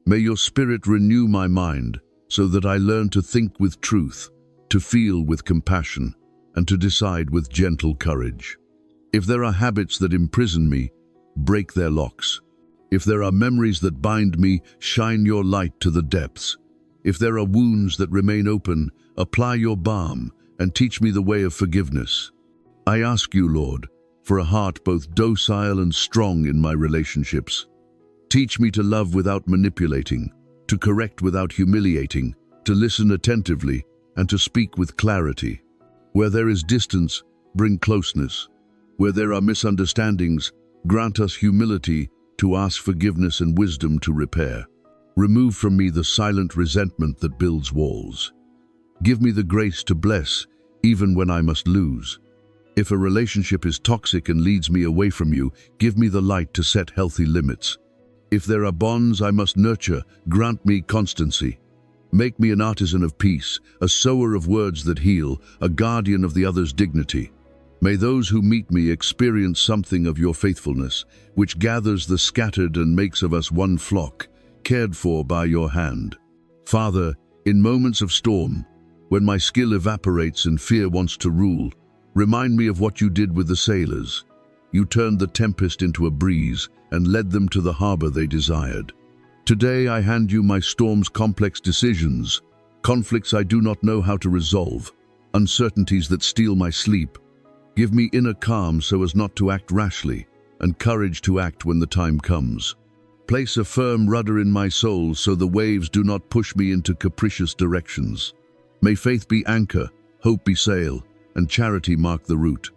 May your spirit renew my mind, so that I learn to think with truth, to feel with compassion, and to decide with gentle courage. If there are habits that imprison me, break their locks. If there are memories that bind me, shine your light to the depths. If there are wounds that remain open, apply your balm and teach me the way of forgiveness. I ask you, Lord, for a heart both docile and strong in my relationships. Teach me to love without manipulating, to correct without humiliating, to listen attentively, and to speak with clarity. Where there is distance, bring closeness. Where there are misunderstandings, grant us humility to ask forgiveness and wisdom to repair. Remove from me the silent resentment that builds walls. Give me the grace to bless, even when I must lose. If a relationship is toxic and leads me away from you, give me the light to set healthy limits. If there are bonds I must nurture, grant me constancy. Make me an artisan of peace, a sower of words that heal, a guardian of the other's dignity. May those who meet me experience something of your faithfulness, which gathers the scattered and makes of us one flock, cared for by your hand. Father, in moments of storm, when my skill evaporates and fear wants to rule, remind me of what you did with the sailors. You turned the tempest into a breeze and led them to the harbor they desired. Today I hand you my storm's complex decisions, conflicts I do not know how to resolve, uncertainties that steal my sleep. Give me inner calm so as not to act rashly, and courage to act when the time comes. Place a firm rudder in my soul so the waves do not push me into capricious directions. May faith be anchor, hope be sail, and charity mark the route.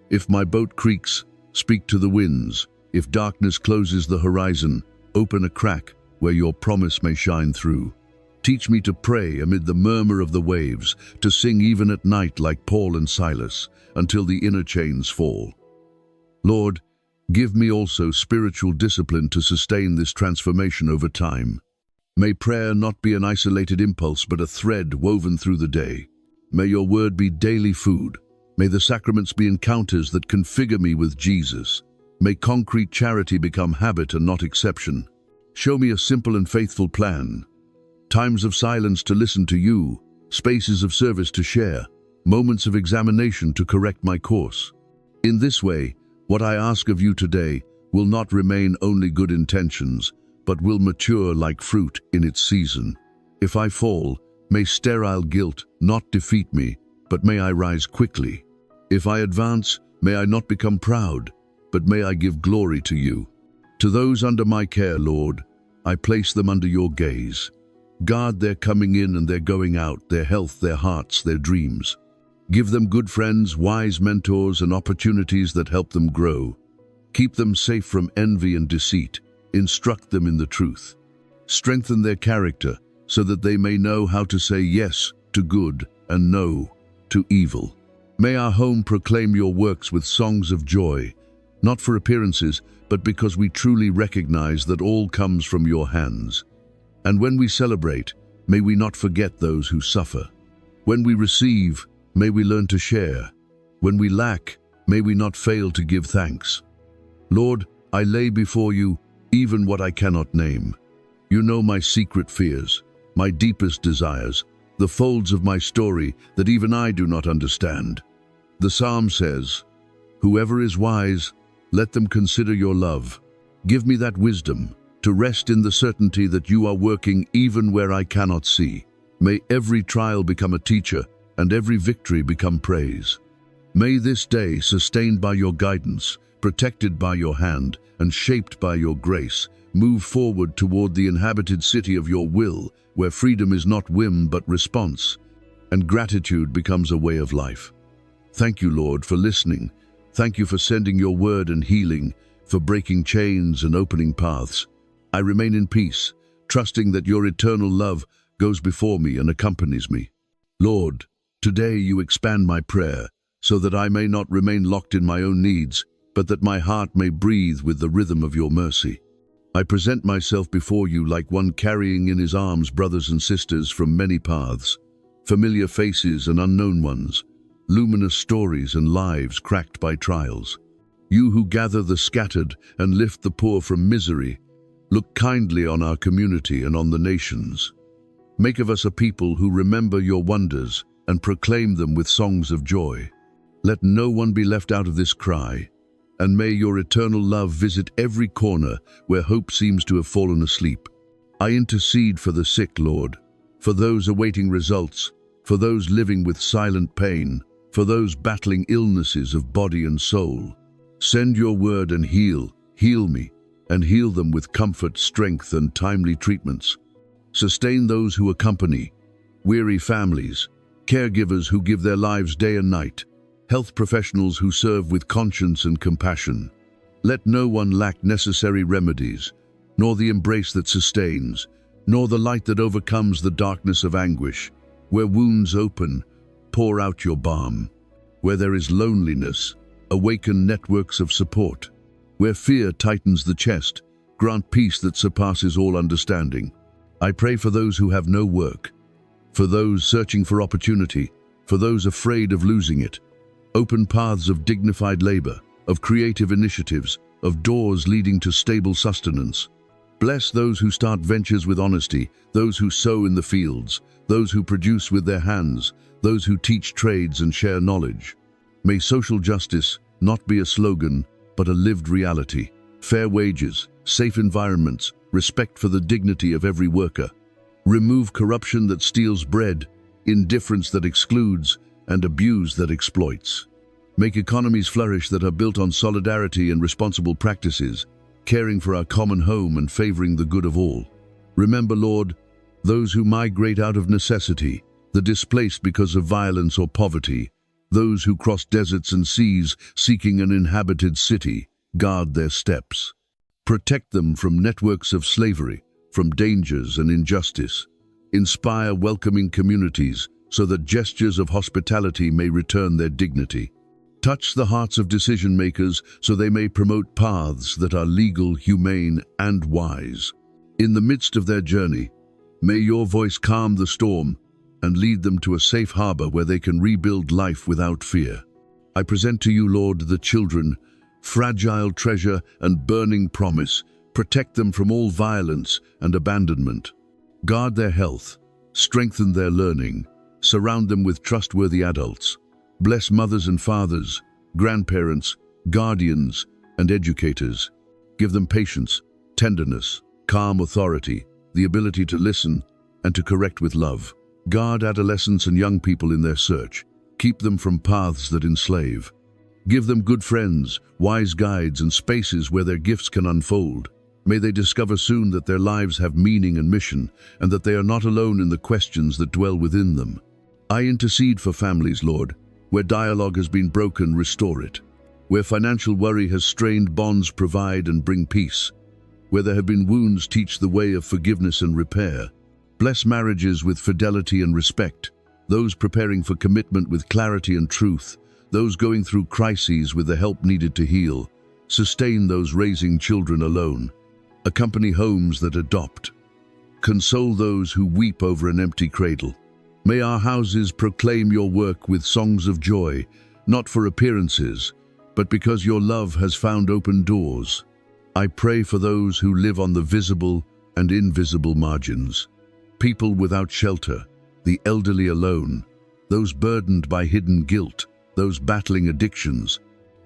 If my boat creaks, speak to the winds. If darkness closes the horizon, open a crack where your promise may shine through. Teach me to pray amid the murmur of the waves, to sing even at night like Paul and Silas, until the inner chains fall. Lord, give me also spiritual discipline to sustain this transformation over time. May prayer not be an isolated impulse but a thread woven through the day. May your word be daily food. May the sacraments be encounters that configure me with Jesus. May concrete charity become habit and not exception. Show me a simple and faithful plan. Times of silence to listen to you, spaces of service to share, moments of examination to correct my course. In this way, what I ask of you today will not remain only good intentions, but will mature like fruit in its season. If I fall, may sterile guilt not defeat me, but may I rise quickly. If I advance, may I not become proud, but may I give glory to you. To those under my care, Lord, I place them under your gaze. Guard their coming in and their going out, their health, their hearts, their dreams. Give them good friends, wise mentors, and opportunities that help them grow. Keep them safe from envy and deceit. Instruct them in the truth. Strengthen their character so that they may know how to say yes to good and no to evil. May our home proclaim your works with songs of joy, not for appearances, but because we truly recognize that all comes from your hands. And when we celebrate, may we not forget those who suffer. When we receive, may we learn to share. When we lack, may we not fail to give thanks. Lord, I lay before you even what I cannot name. You know my secret fears, my deepest desires, the folds of my story that even I do not understand. The psalm says, "Whoever is wise, let them consider your love." Give me that wisdom to rest in the certainty that you are working even where I cannot see. May every trial become a teacher and every victory become praise. May this day, sustained by your guidance, protected by your hand, and shaped by your grace, move forward toward the inhabited city of your will, where freedom is not whim but response, and gratitude becomes a way of life. Thank you, Lord, for listening. Thank you for sending your word and healing, for breaking chains and opening paths. I remain in peace, trusting that your eternal love goes before me and accompanies me. Lord, today you expand my prayer, so that I may not remain locked in my own needs, but that my heart may breathe with the rhythm of your mercy. I present myself before you like one carrying in his arms brothers and sisters from many paths, familiar faces and unknown ones, luminous stories and lives cracked by trials. You who gather the scattered and lift the poor from misery, look kindly on our community and on the nations. Make of us a people who remember your wonders and proclaim them with songs of joy. Let no one be left out of this cry. and may your eternal love visit every corner where hope seems to have fallen asleep. I intercede for the sick, Lord, for those awaiting results, for those living with silent pain, for those battling illnesses of body and soul. Send your word and heal me, and heal them with comfort, strength, and timely treatments. Sustain those who accompany weary families, caregivers who give their lives day and night, health professionals who serve with conscience and compassion. Let no one lack necessary remedies, nor the embrace that sustains, nor the light that overcomes the darkness of anguish. Where wounds open, pour out your balm. Where there is loneliness, awaken networks of support. Where fear tightens the chest, grant peace that surpasses all understanding. I pray for those who have no work, for those searching for opportunity, for those afraid of losing it. Open paths of dignified labor, of creative initiatives, of doors leading to stable sustenance. Bless those who start ventures with honesty, those who sow in the fields, those who produce with their hands, those who teach trades and share knowledge. May social justice not be a slogan, but a lived reality. Fair wages, safe environments, respect for the dignity of every worker. Remove corruption that steals bread, indifference that excludes, and abuse that exploits. Make economies flourish that are built on solidarity and responsible practices, caring for our common home and favoring the good of all. Remember, Lord, those who migrate out of necessity, the displaced because of violence or poverty, those who cross deserts and seas seeking an inhabited city. Guard their steps. Protect them from networks of slavery, from dangers and injustice. Inspire welcoming communities so that gestures of hospitality may return their dignity. Touch the hearts of decision-makers so they may promote paths that are legal, humane, and wise. In the midst of their journey, may your voice calm the storm and lead them to a safe harbor where they can rebuild life without fear. I present to you, Lord, the children, fragile treasure and burning promise. Protect them from all violence and abandonment. Guard their health, strengthen their learning, surround them with trustworthy adults. Bless mothers and fathers, grandparents, guardians, and educators. Give them patience, tenderness, calm authority, the ability to listen and to correct with love. Guard adolescents and young people in their search. Keep them from paths that enslave. Give them good friends, wise guides, and spaces where their gifts can unfold. May they discover soon that their lives have meaning and mission, and that they are not alone in the questions that dwell within them. I intercede for families, Lord. Where dialogue has been broken, restore it. Where financial worry has strained bonds, provide and bring peace. Where there have been wounds, teach the way of forgiveness and repair. Bless marriages with fidelity and respect, those preparing for commitment with clarity and truth, those going through crises with the help needed to heal. Sustain those raising children alone. Accompany homes that adopt. Console those who weep over an empty cradle. May our houses proclaim your work with songs of joy, not for appearances, but because your love has found open doors. I pray for those who live on the visible and invisible margins. People without shelter, the elderly alone, those burdened by hidden guilt, those battling addictions,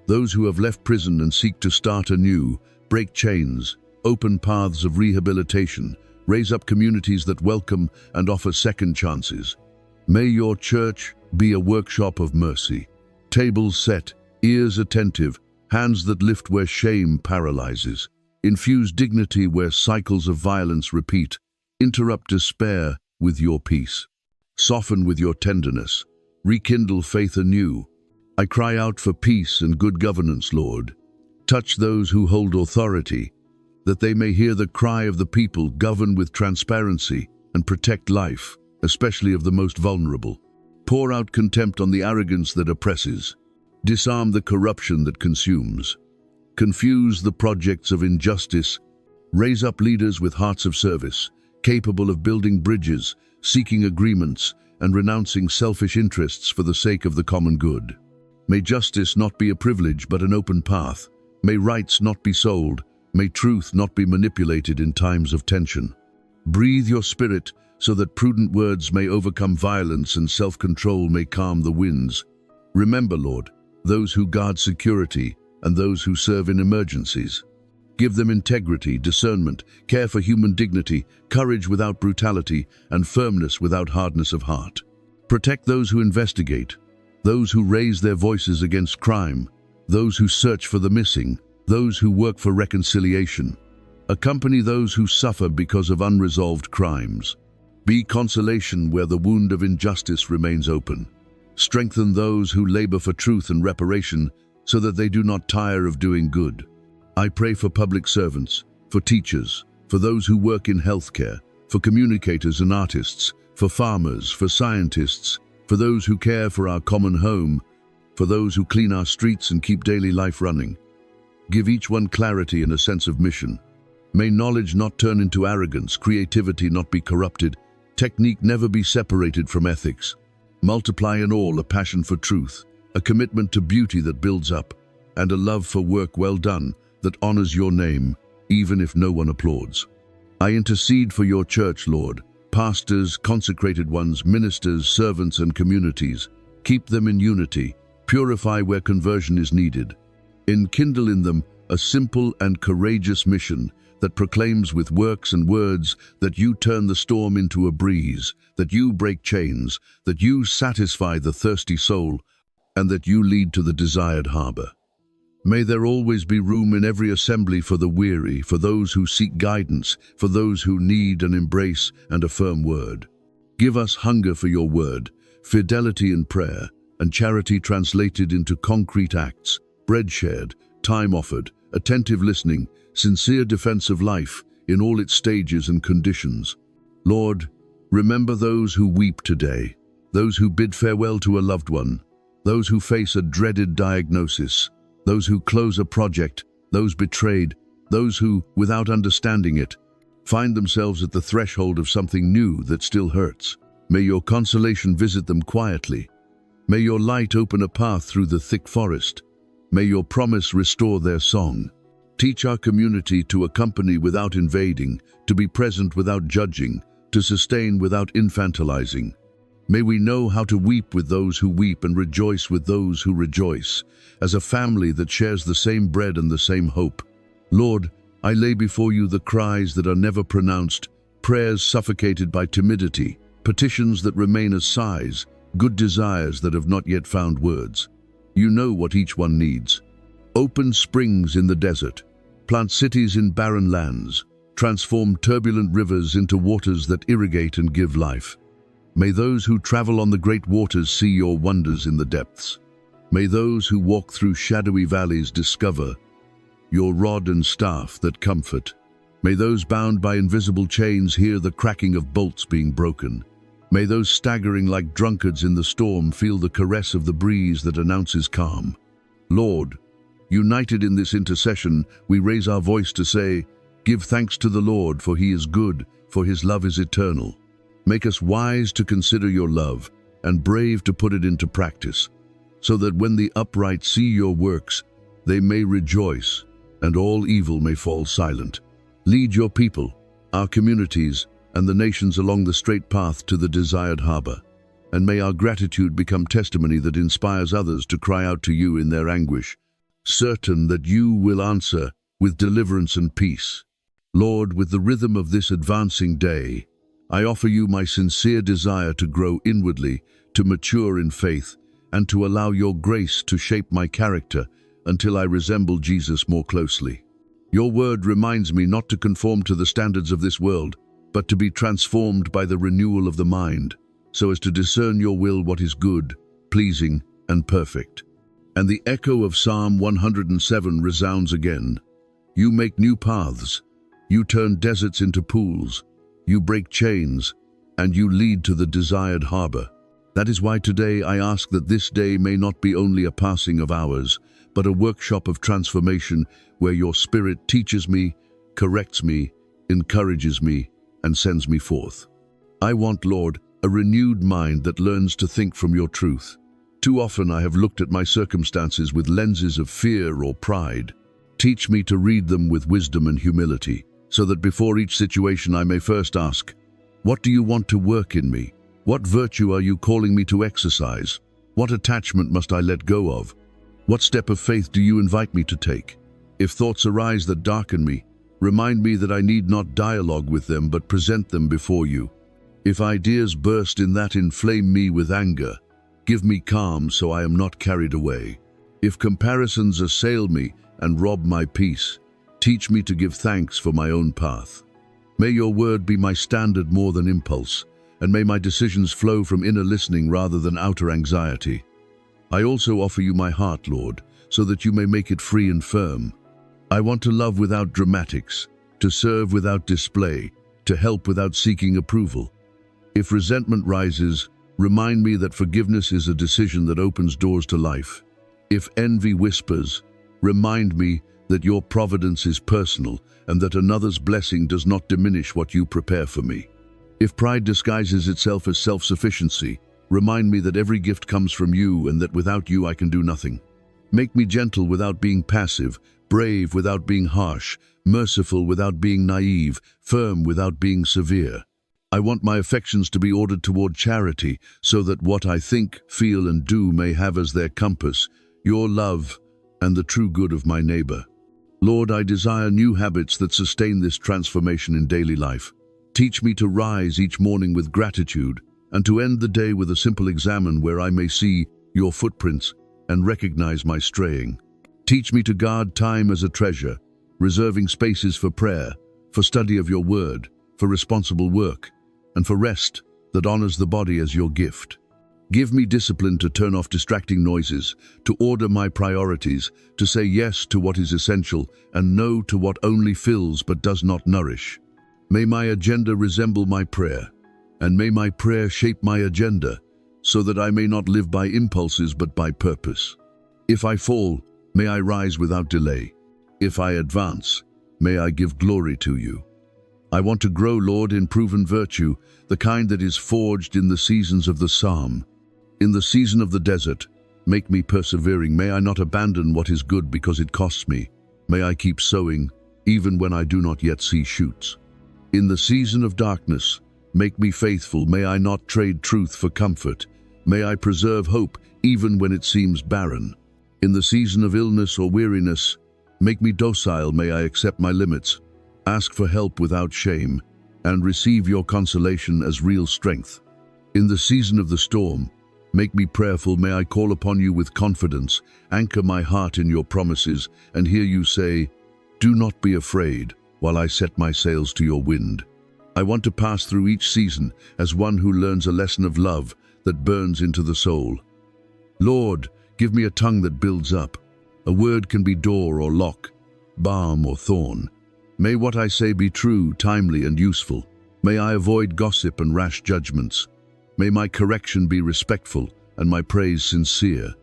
those who have left prison and seek to start anew. Break chains, open paths of rehabilitation, raise up communities that welcome and offer second chances. May your church be a workshop of mercy. Tables set, ears attentive, hands that lift where shame paralyzes. Infuse dignity where cycles of violence repeat. Interrupt despair with your peace. Soften with your tenderness. Rekindle faith anew. I cry out for peace and good governance, Lord. Touch those who hold authority, that they may hear the cry of the people. Govern with transparency and protect life, especially of the most vulnerable. Pour out contempt on the arrogance that oppresses. Disarm the corruption that consumes. Confuse the projects of injustice. Raise up leaders with hearts of service, capable of building bridges, seeking agreements, and renouncing selfish interests for the sake of the common good. May justice not be a privilege but an open path. May rights not be sold. May truth not be manipulated in times of tension. Breathe your spirit so that prudent words may overcome violence and self-control may calm the winds. Remember, Lord, those who guard security, and those who serve in emergencies. Give them integrity, discernment, care for human dignity, courage without brutality, and firmness without hardness of heart. Protect those who investigate, those who raise their voices against crime, those who search for the missing, those who work for reconciliation. Accompany those who suffer because of unresolved crimes. Be consolation where the wound of injustice remains open. Strengthen those who labor for truth and reparation so that they do not tire of doing good. I pray for public servants, for teachers, for those who work in healthcare, for communicators and artists, for farmers, for scientists, for those who care for our common home, for those who clean our streets and keep daily life running. Give each one clarity and a sense of mission. May knowledge not turn into arrogance, creativity not be corrupted, technique never be separated from ethics. Multiply in all a passion for truth, a commitment to beauty that builds up, and a love for work well done that honors your name, even if no one applauds. I intercede for your church, Lord, pastors, consecrated ones, ministers, servants, and communities. Keep them in unity, purify where conversion is needed. Enkindle in them a simple and courageous mission that proclaims with works and words that you turn the storm into a breeze, that you break chains, that you satisfy the thirsty soul, and that you lead to the desired harbor. May there always be room in every assembly for the weary, for those who seek guidance, for those who need an embrace and a firm word. Give us hunger for your word, fidelity in prayer, and charity translated into concrete acts, bread shared, time offered, attentive listening, sincere defense of life in all its stages and conditions. Lord, remember those who weep today, those who bid farewell to a loved one, those who face a dreaded diagnosis, those who close a project, those betrayed, those who, without understanding it, find themselves at the threshold of something new that still hurts. May your consolation visit them quietly. May your light open a path through the thick forest. May your promise restore their song. Teach our community to accompany without invading, to be present without judging, to sustain without infantilizing. May we know how to weep with those who weep and rejoice with those who rejoice, as a family that shares the same bread and the same hope. Lord, I lay before you the cries that are never pronounced, prayers suffocated by timidity, petitions that remain as sighs, good desires that have not yet found words. You know what each one needs. Open springs in the desert, plant cities in barren lands, transform turbulent rivers into waters that irrigate and give life. May those who travel on the great waters see your wonders in the depths. May those who walk through shadowy valleys discover your rod and staff that comfort. May those bound by invisible chains hear the cracking of bolts being broken. May those staggering like drunkards in the storm feel the caress of the breeze that announces calm. Lord, united in this intercession, we raise our voice to say, give thanks to the Lord, for he is good, for his love is eternal. Make us wise to consider your love and brave to put it into practice, so that when the upright see your works, they may rejoice and all evil may fall silent. Lead your people, our communities, and the nations along the straight path to the desired harbor, and may our gratitude become testimony that inspires others to cry out to you in their anguish, certain that you will answer with deliverance and peace. Lord, with the rhythm of this advancing day, I offer you my sincere desire to grow inwardly, to mature in faith, and to allow your grace to shape my character until I resemble Jesus more closely. Your word reminds me not to conform to the standards of this world, but to be transformed by the renewal of the mind, so as to discern your will, what is good, pleasing, and perfect. And the echo of Psalm 107 resounds again. You make new paths, you turn deserts into pools, you break chains, and you lead to the desired harbor. That is why today I ask that this day may not be only a passing of hours, but a workshop of transformation where your Spirit teaches me, corrects me, encourages me, and sends me forth. I want, Lord, a renewed mind that learns to think from your truth. Too often I have looked at my circumstances with lenses of fear or pride. Teach me to read them with wisdom and humility, so that before each situation I may first ask, what do you want to work in me? What virtue are you calling me to exercise? What attachment must I let go of? What step of faith do you invite me to take? If thoughts arise that darken me, remind me that I need not dialogue with them but present them before you. If ideas burst in that inflame me with anger, give me calm so I am not carried away. If comparisons assail me and rob my peace, teach me to give thanks for my own path. May your word be my standard more than impulse, and may my decisions flow from inner listening rather than outer anxiety. I also offer you my heart, Lord, so that you may make it free and firm. I want to love without dramatics, to serve without display, to help without seeking approval. If resentment rises, remind me that forgiveness is a decision that opens doors to life. If envy whispers, remind me that your providence is personal and that another's blessing does not diminish what you prepare for me. If pride disguises itself as self-sufficiency, remind me that every gift comes from you and that without you I can do nothing. Make me gentle without being passive, brave without being harsh, merciful without being naive, firm without being severe. I want my affections to be ordered toward charity, so that what I think, feel, and do may have as their compass your love and the true good of my neighbor. Lord, I desire new habits that sustain this transformation in daily life. Teach me to rise each morning with gratitude and to end the day with a simple examen where I may see your footprints and recognize my straying. Teach me to guard time as a treasure, reserving spaces for prayer, for study of your word, for responsible work, and for rest that honors the body as your gift. Give me discipline to turn off distracting noises, to order my priorities, to say yes to what is essential and no to what only fills but does not nourish. May my agenda resemble my prayer, and may my prayer shape my agenda, so that I may not live by impulses but by purpose. If I fall, may I rise without delay. If I advance, may I give glory to you. I want to grow, Lord, in proven virtue, the kind that is forged in the seasons of the psalm. In the season of the desert, make me persevering. May I not abandon what is good because it costs me. May I keep sowing, even when I do not yet see shoots. In the season of darkness, make me faithful. May I not trade truth for comfort. May I preserve hope, even when it seems barren. In the season of illness or weariness, make me docile. May I accept my limits, ask for help without shame, and receive your consolation as real strength. In the season of the storm, make me prayerful. May I call upon you with confidence, anchor my heart in your promises, and hear you say, "Do not be afraid," while I set my sails to your wind. I want to pass through each season as one who learns a lesson of love that burns into the soul. Lord, give me a tongue that builds up. A word can be door or lock, balm or thorn. May what I say be true, timely, and useful. May I avoid gossip and rash judgments. May my correction be respectful and my praise sincere.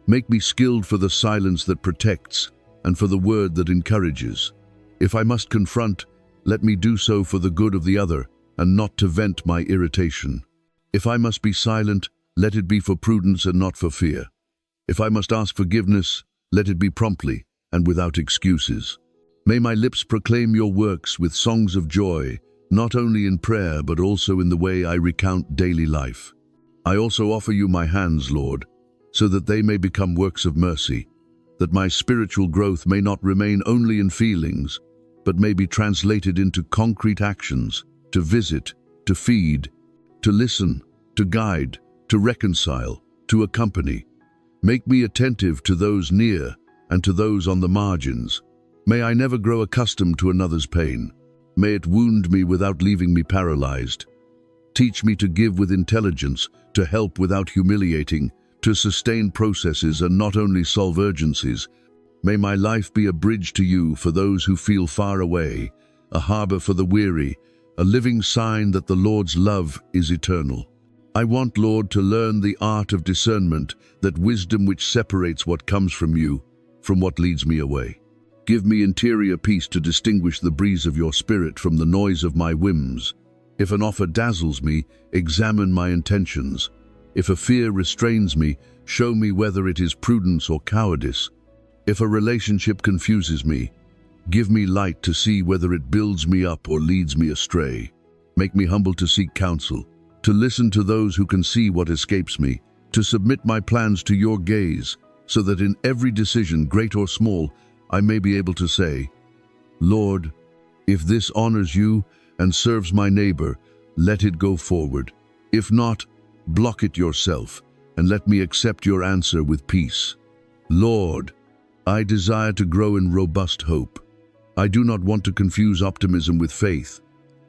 Make me skilled for the silence that protects and for the word that encourages. If I must confront, let me do so for the good of the other and not to vent my irritation. If I must be silent, let it be for prudence and not for fear. If I must ask forgiveness, let it be promptly and without excuses. May my lips proclaim your works with songs of joy, not only in prayer but also in the way I recount daily life. I also offer you my hands, Lord, so that they may become works of mercy, that my spiritual growth may not remain only in feelings, but may be translated into concrete actions, to visit, to feed, to listen, to guide, to reconcile, to accompany. Make me attentive to those near and to those on the margins. May I never grow accustomed to another's pain. May it wound me without leaving me paralyzed. Teach me to give with intelligence, to help without humiliating, to sustain processes and not only solve urgencies. May my life be a bridge to you for those who feel far away, a harbor for the weary, a living sign that the Lord's love is eternal. I want, Lord, to learn the art of discernment, that wisdom which separates what comes from you from what leads me away. Give me interior peace to distinguish the breeze of your spirit from the noise of my whims. If an offer dazzles me, examine my intentions. If a fear restrains me, show me whether it is prudence or cowardice. If a relationship confuses me, give me light to see whether it builds me up or leads me astray. Make me humble to seek counsel, to listen to those who can see what escapes me, to submit my plans to your gaze, so that in every decision, great or small, I may be able to say, Lord, if this honors you and serves my neighbor, let it go forward. If not, block it yourself, and let me accept your answer with peace. Lord, I desire to grow in robust hope. I do not want to confuse optimism with faith.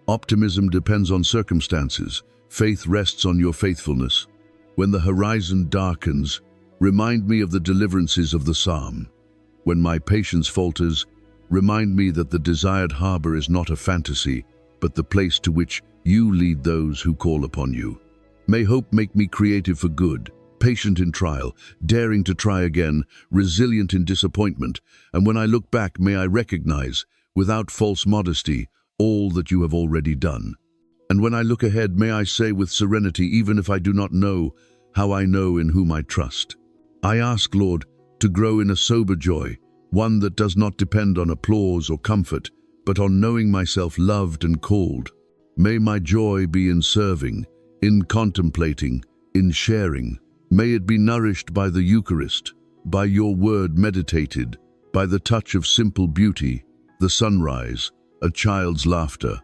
Optimism depends on circumstances. Faith rests on your faithfulness. When the horizon darkens, remind me of the deliverances of the psalm. When my patience falters, remind me that the desired harbor is not a fantasy, but the place to which you lead those who call upon you. May hope make me creative for good, patient in trial, daring to try again, resilient in disappointment, and when I look back, may I recognize, without false modesty, all that you have already done. And when I look ahead, may I say with serenity, even if I do not know, how I know in whom I trust. I ask, Lord, to grow in a sober joy, one that does not depend on applause or comfort, but on knowing myself loved and called. May my joy be in serving, in contemplating, in sharing. May it be nourished by the Eucharist, by your word meditated, by the touch of simple beauty, the sunrise, a child's laughter,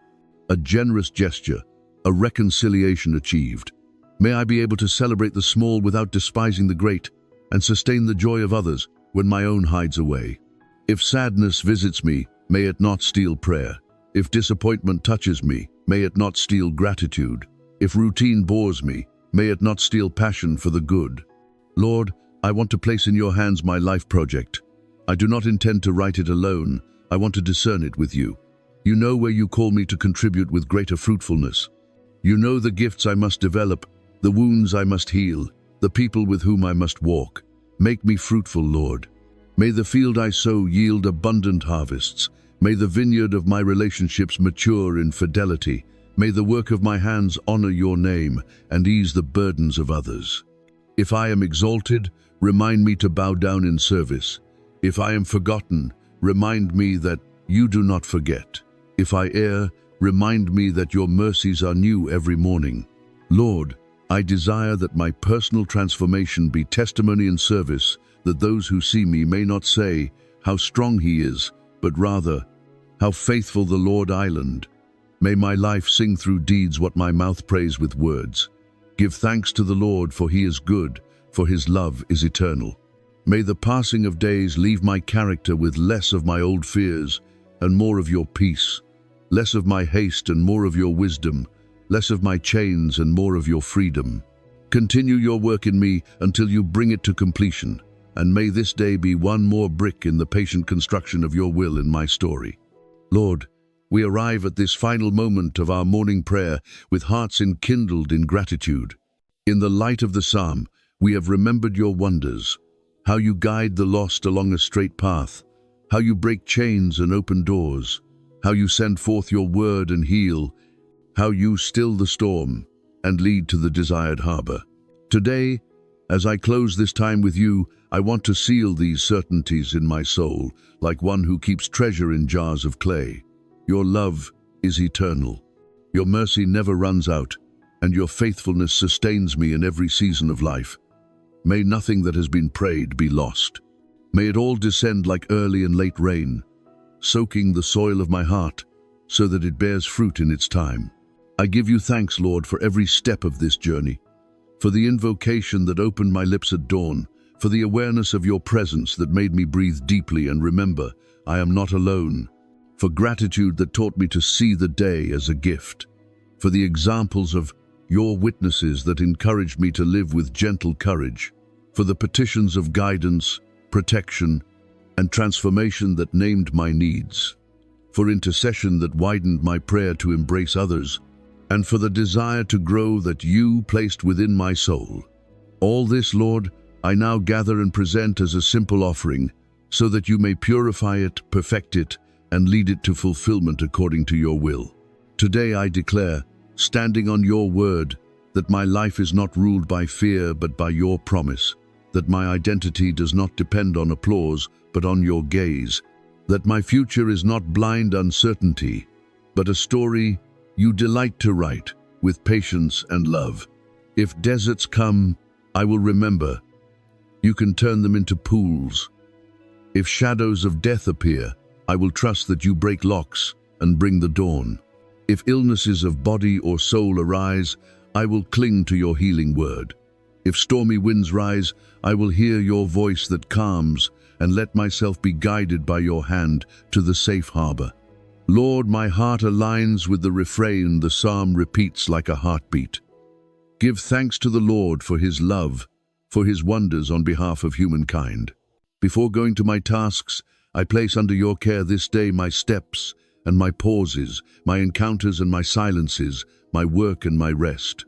a generous gesture, a reconciliation achieved. May I be able to celebrate the small without despising the great, and sustain the joy of others when my own hides away. If sadness visits me, may it not steal prayer. If disappointment touches me, may it not steal gratitude. If routine bores me, may it not steal passion for the good. Lord, I want to place in your hands my life project. I do not intend to write it alone. I want to discern it with you. You know where you call me to contribute with greater fruitfulness. You know the gifts I must develop, the wounds I must heal, the people with whom I must walk. Make me fruitful, Lord. May the field I sow yield abundant harvests. May the vineyard of my relationships mature in fidelity. May the work of my hands honor your name and ease the burdens of others. If I am exalted, remind me to bow down in service. If I am forgotten, remind me that you do not forget. If I err, remind me that your mercies are new every morning. Lord, I desire that my personal transformation be testimony and service, that those who see me may not say, how strong he is, but rather, how faithful the Lord Island. May my life sing through deeds what my mouth prays with words. Give thanks to the Lord, for he is good, for his love is eternal. May the passing of days leave my character with less of my old fears and more of your peace, less of my haste and more of your wisdom, less of my chains and more of your freedom. Continue your work in me until you bring it to completion, and may this day be one more brick in the patient construction of your will in my story. Lord, we arrive at this final moment of our morning prayer with hearts enkindled in gratitude. In the light of the psalm, we have remembered your wonders, how you guide the lost along a straight path, how you break chains and open doors, how you send forth your word and heal, how you still the storm and lead to the desired harbor. Today, as I close this time with you, I want to seal these certainties in my soul, like one who keeps treasure in jars of clay. Your love is eternal. Your mercy never runs out, and your faithfulness sustains me in every season of life. May nothing that has been prayed be lost. May it all descend like early and late rain, soaking the soil of my heart so that it bears fruit in its time. I give you thanks, Lord, for every step of this journey, for the invocation that opened my lips at dawn, for the awareness of your presence that made me breathe deeply and remember I am not alone, for gratitude that taught me to see the day as a gift, for the examples of your witnesses that encouraged me to live with gentle courage, for the petitions of guidance, protection, and transformation that named my needs, for intercession that widened my prayer to embrace others, and for the desire to grow that you placed within my soul. All this, Lord, I now gather and present as a simple offering, so that you may purify it, perfect it, and lead it to fulfillment according to your will. Today I declare, standing on your word, that my life is not ruled by fear but by your promise, that my identity does not depend on applause but on your gaze, that my future is not blind uncertainty, but a story you delight to write with patience and love. If deserts come, I will remember. You can turn them into pools. If shadows of death appear, I will trust that you break locks and bring the dawn. If illnesses of body or soul arise, I will cling to your healing word. If stormy winds rise, I will hear your voice that calms and let myself be guided by your hand to the safe harbor. Lord, my heart aligns with the refrain the psalm repeats like a heartbeat. Give thanks to the Lord for his love, for his wonders on behalf of humankind. Before going to my tasks, I place under your care this day my steps and my pauses, my encounters and my silences, my work and my rest.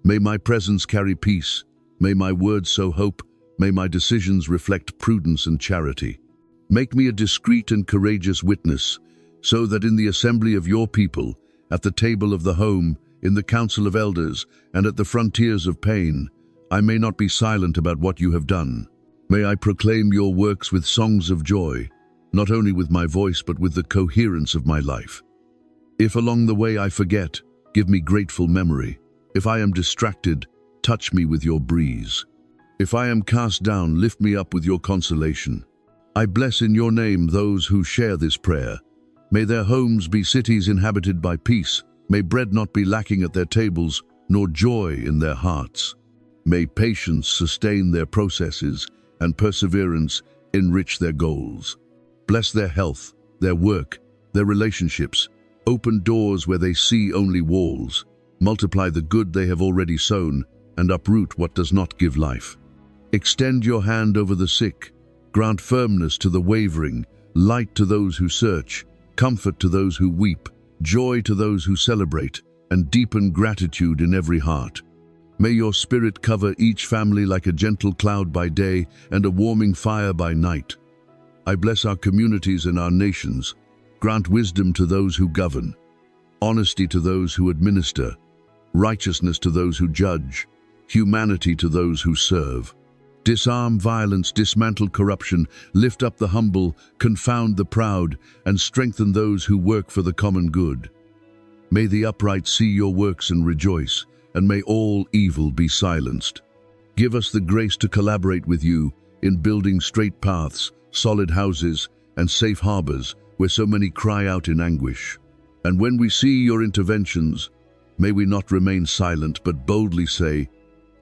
May my presence carry peace. May my words sow hope. May my decisions reflect prudence and charity. Make me a discreet and courageous witness, so that in the assembly of your people, at the table of the home, in the council of elders, and at the frontiers of pain, I may not be silent about what you have done. May I proclaim your works with songs of joy, not only with my voice but with the coherence of my life. If along the way I forget, give me grateful memory. If I am distracted, touch me with your breeze. If I am cast down, lift me up with your consolation. I bless in your name those who share this prayer. May their homes be cities inhabited by peace. May bread not be lacking at their tables, nor joy in their hearts. May patience sustain their processes, and perseverance enrich their goals. Bless their health, their work, their relationships. Open doors where they see only walls. Multiply the good they have already sown, and uproot what does not give life. Extend your hand over the sick. Grant firmness to the wavering, light to those who search, comfort to those who weep, joy to those who celebrate, and deepen gratitude in every heart. May your spirit cover each family like a gentle cloud by day and a warming fire by night. I bless our communities and our nations. Grant wisdom to those who govern, honesty to those who administer, righteousness to those who judge, humanity to those who serve. Disarm violence, dismantle corruption, lift up the humble, confound the proud, and strengthen those who work for the common good. May the upright see your works and rejoice, and may all evil be silenced. Give us the grace to collaborate with you in building straight paths, solid houses, and safe harbors where so many cry out in anguish. And when we see your interventions, may we not remain silent but boldly say,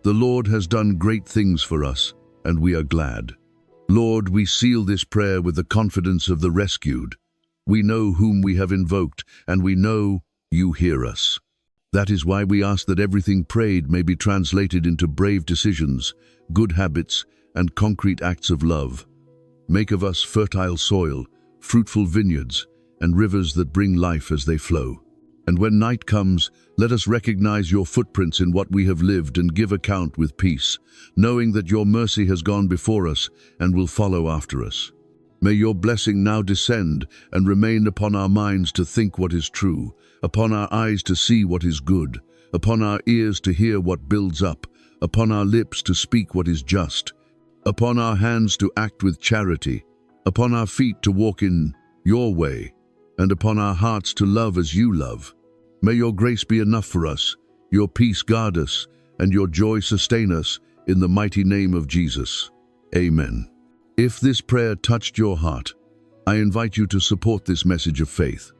"The Lord has done great things for us, and we are glad." Lord, we seal this prayer with the confidence of the rescued. We know whom we have invoked, and we know you hear us. That is why we ask that everything prayed may be translated into brave decisions, good habits, and concrete acts of love. Make of us fertile soil, fruitful vineyards, and rivers that bring life as they flow. And when night comes, let us recognize your footprints in what we have lived and give account with peace, knowing that your mercy has gone before us and will follow after us. May your blessing now descend and remain upon our minds to think what is true, upon our eyes to see what is good, upon our ears to hear what builds up, upon our lips to speak what is just, upon our hands to act with charity, upon our feet to walk in your way, and upon our hearts to love as you love. May your grace be enough for us, your peace guard us, and your joy sustain us, in the mighty name of Jesus. Amen. If this prayer touched your heart, I invite you to support this message of faith.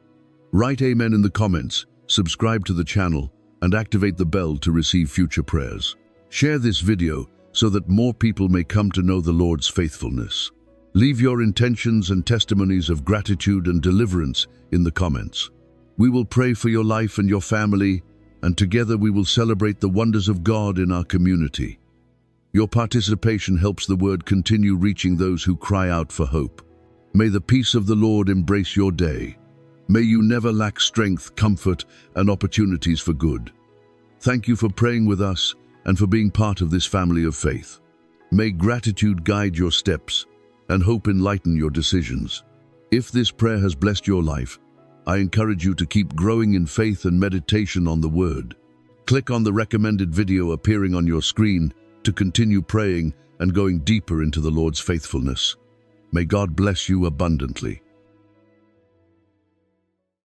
Write Amen in the comments, subscribe to the channel, and activate the bell to receive future prayers. Share this video so that more people may come to know the Lord's faithfulness. Leave your intentions and testimonies of gratitude and deliverance in the comments. We will pray for your life and your family, and together we will celebrate the wonders of God in our community. Your participation helps the word continue reaching those who cry out for hope. May the peace of the Lord embrace your day. May you never lack strength, comfort, and opportunities for good. Thank you for praying with us and for being part of this family of faith. May gratitude guide your steps and hope enlighten your decisions. If this prayer has blessed your life, I encourage you to keep growing in faith and meditation on the Word. Click on the recommended video appearing on your screen to continue praying and going deeper into the Lord's faithfulness. May God bless you abundantly.